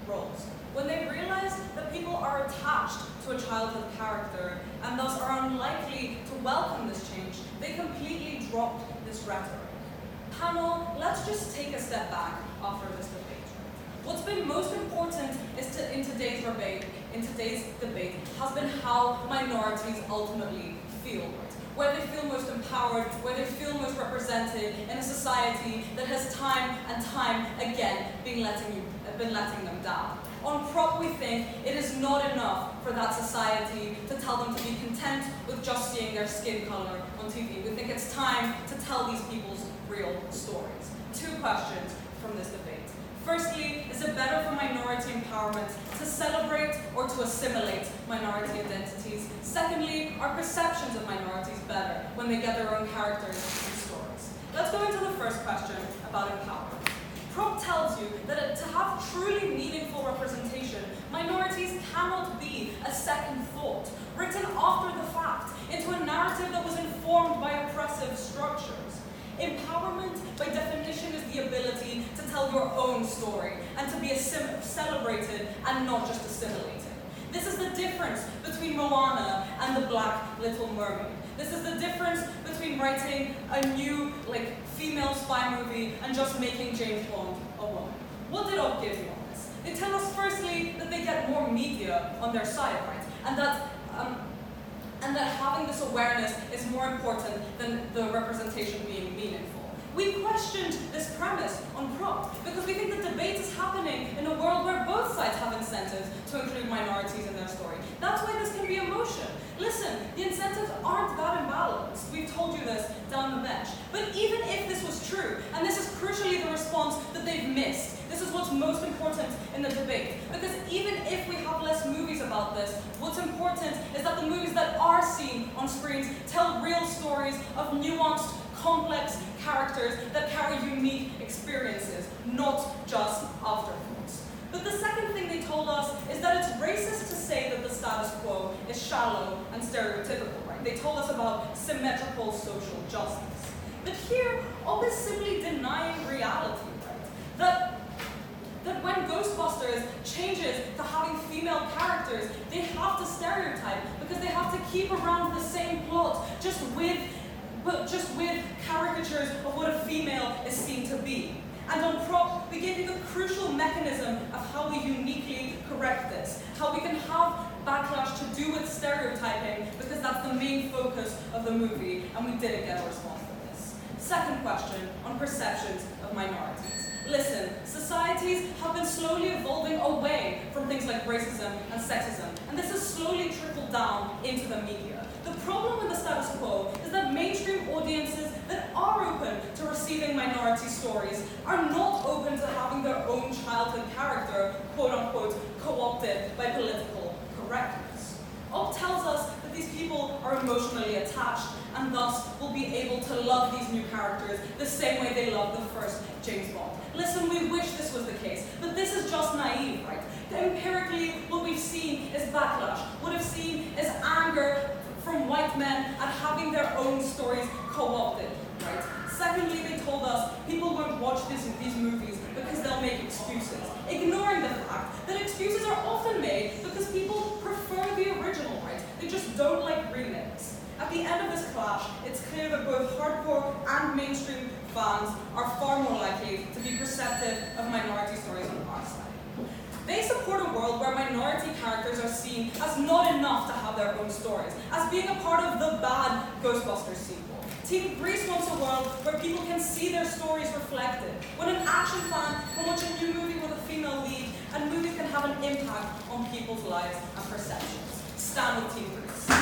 roles. When they realized that people are attached to a childhood character and thus are unlikely to welcome this change, they completely dropped this rhetoric. Panel, let's just take a step back after this debate. What's been most important in today's debate has been how minorities ultimately feel, where they feel most empowered, where they feel most represented in a society that has time and time again been letting them down. On prop, we think it is not enough for that society to tell them to be content with just seeing their skin color on TV. We think it's time to tell these people's real stories. 2 questions from this debate. Firstly, is it better for minority empowerment to celebrate or to assimilate minority identities? Secondly, are perceptions of minorities better when they get their own characters and stories? Let's go into the first question about empowerment. Prop tells you that to have truly meaningful representation, minorities cannot be a second thought, written after the fact, into a narrative that was informed by oppressive structures. Empowerment, by definition, is the ability to tell your own story and to be celebrated and not just assimilated. This is the difference between Moana and the Black Little Mermaid. This is the difference between writing a new female spy movie and just making James Bond a woman. What did Op give you on this? They tell us firstly that they get more media on their side, right? And that having this awareness is more important than the representation being meaningful. We questioned this premise on prop because we think the debate is happening in a world where both sides have incentives to include minorities in their story. That's why this can be emotion. Listen, the incentives aren't that imbalanced. We've told you this down the bench. But even if this was true, and this is crucially the response that they've missed, this is what's most important in the debate. Because even if we have less movies about this, what's important is that the movies that are seen on screens tell real stories of nuanced, complex characters that carry unique experiences, not just afterthoughts. But the second thing they told us is that it's racist to say that the status quo is shallow and stereotypical, right? They told us about symmetrical social justice. But here, Op is simply denying reality, right? That when Ghostbusters changes to having female characters, they have to stereotype because they have to keep around the same plot, just with caricatures of what a female is seen to be. And on prop, we gave you the crucial mechanism of how we uniquely correct this, how we can have backlash to do with stereotyping, because that's the main focus of the movie, and we didn't get a response to this. Second question, on perceptions of minorities. Listen, societies have been slowly evolving away from things like racism and sexism, and this has slowly trickled down into the media. The problem with the status quo is that mainstream audiences that are open to receiving minority stories are not open to having their own childhood character, quote-unquote, co-opted by political correctness. Op tells us that these people are emotionally attached and thus will be able to love these new characters the same way they loved the first James Bond. Listen, we wish this was the case, but this is just naive, right? Empirically, what we've seen is backlash. What we've seen is anger from white men at having their own stories co-opted, right? Secondly, they told us people won't watch these movies because they'll make excuses, ignoring the fact that excuses are often made because people prefer the original, right? They just don't like remakes. At the end of this clash, it's clear that both hardcore and mainstream fans are far more likely to be perceptive of minority stories on our side. They support a world where minority characters are seen as not enough to have their own stories, as being a part of the bad Ghostbusters sequel. Team Grease wants a world where people can see their stories reflected, when an action fan can watch a new movie with a female lead, and movies can have an impact on people's lives and perceptions. Stand with Team Grease.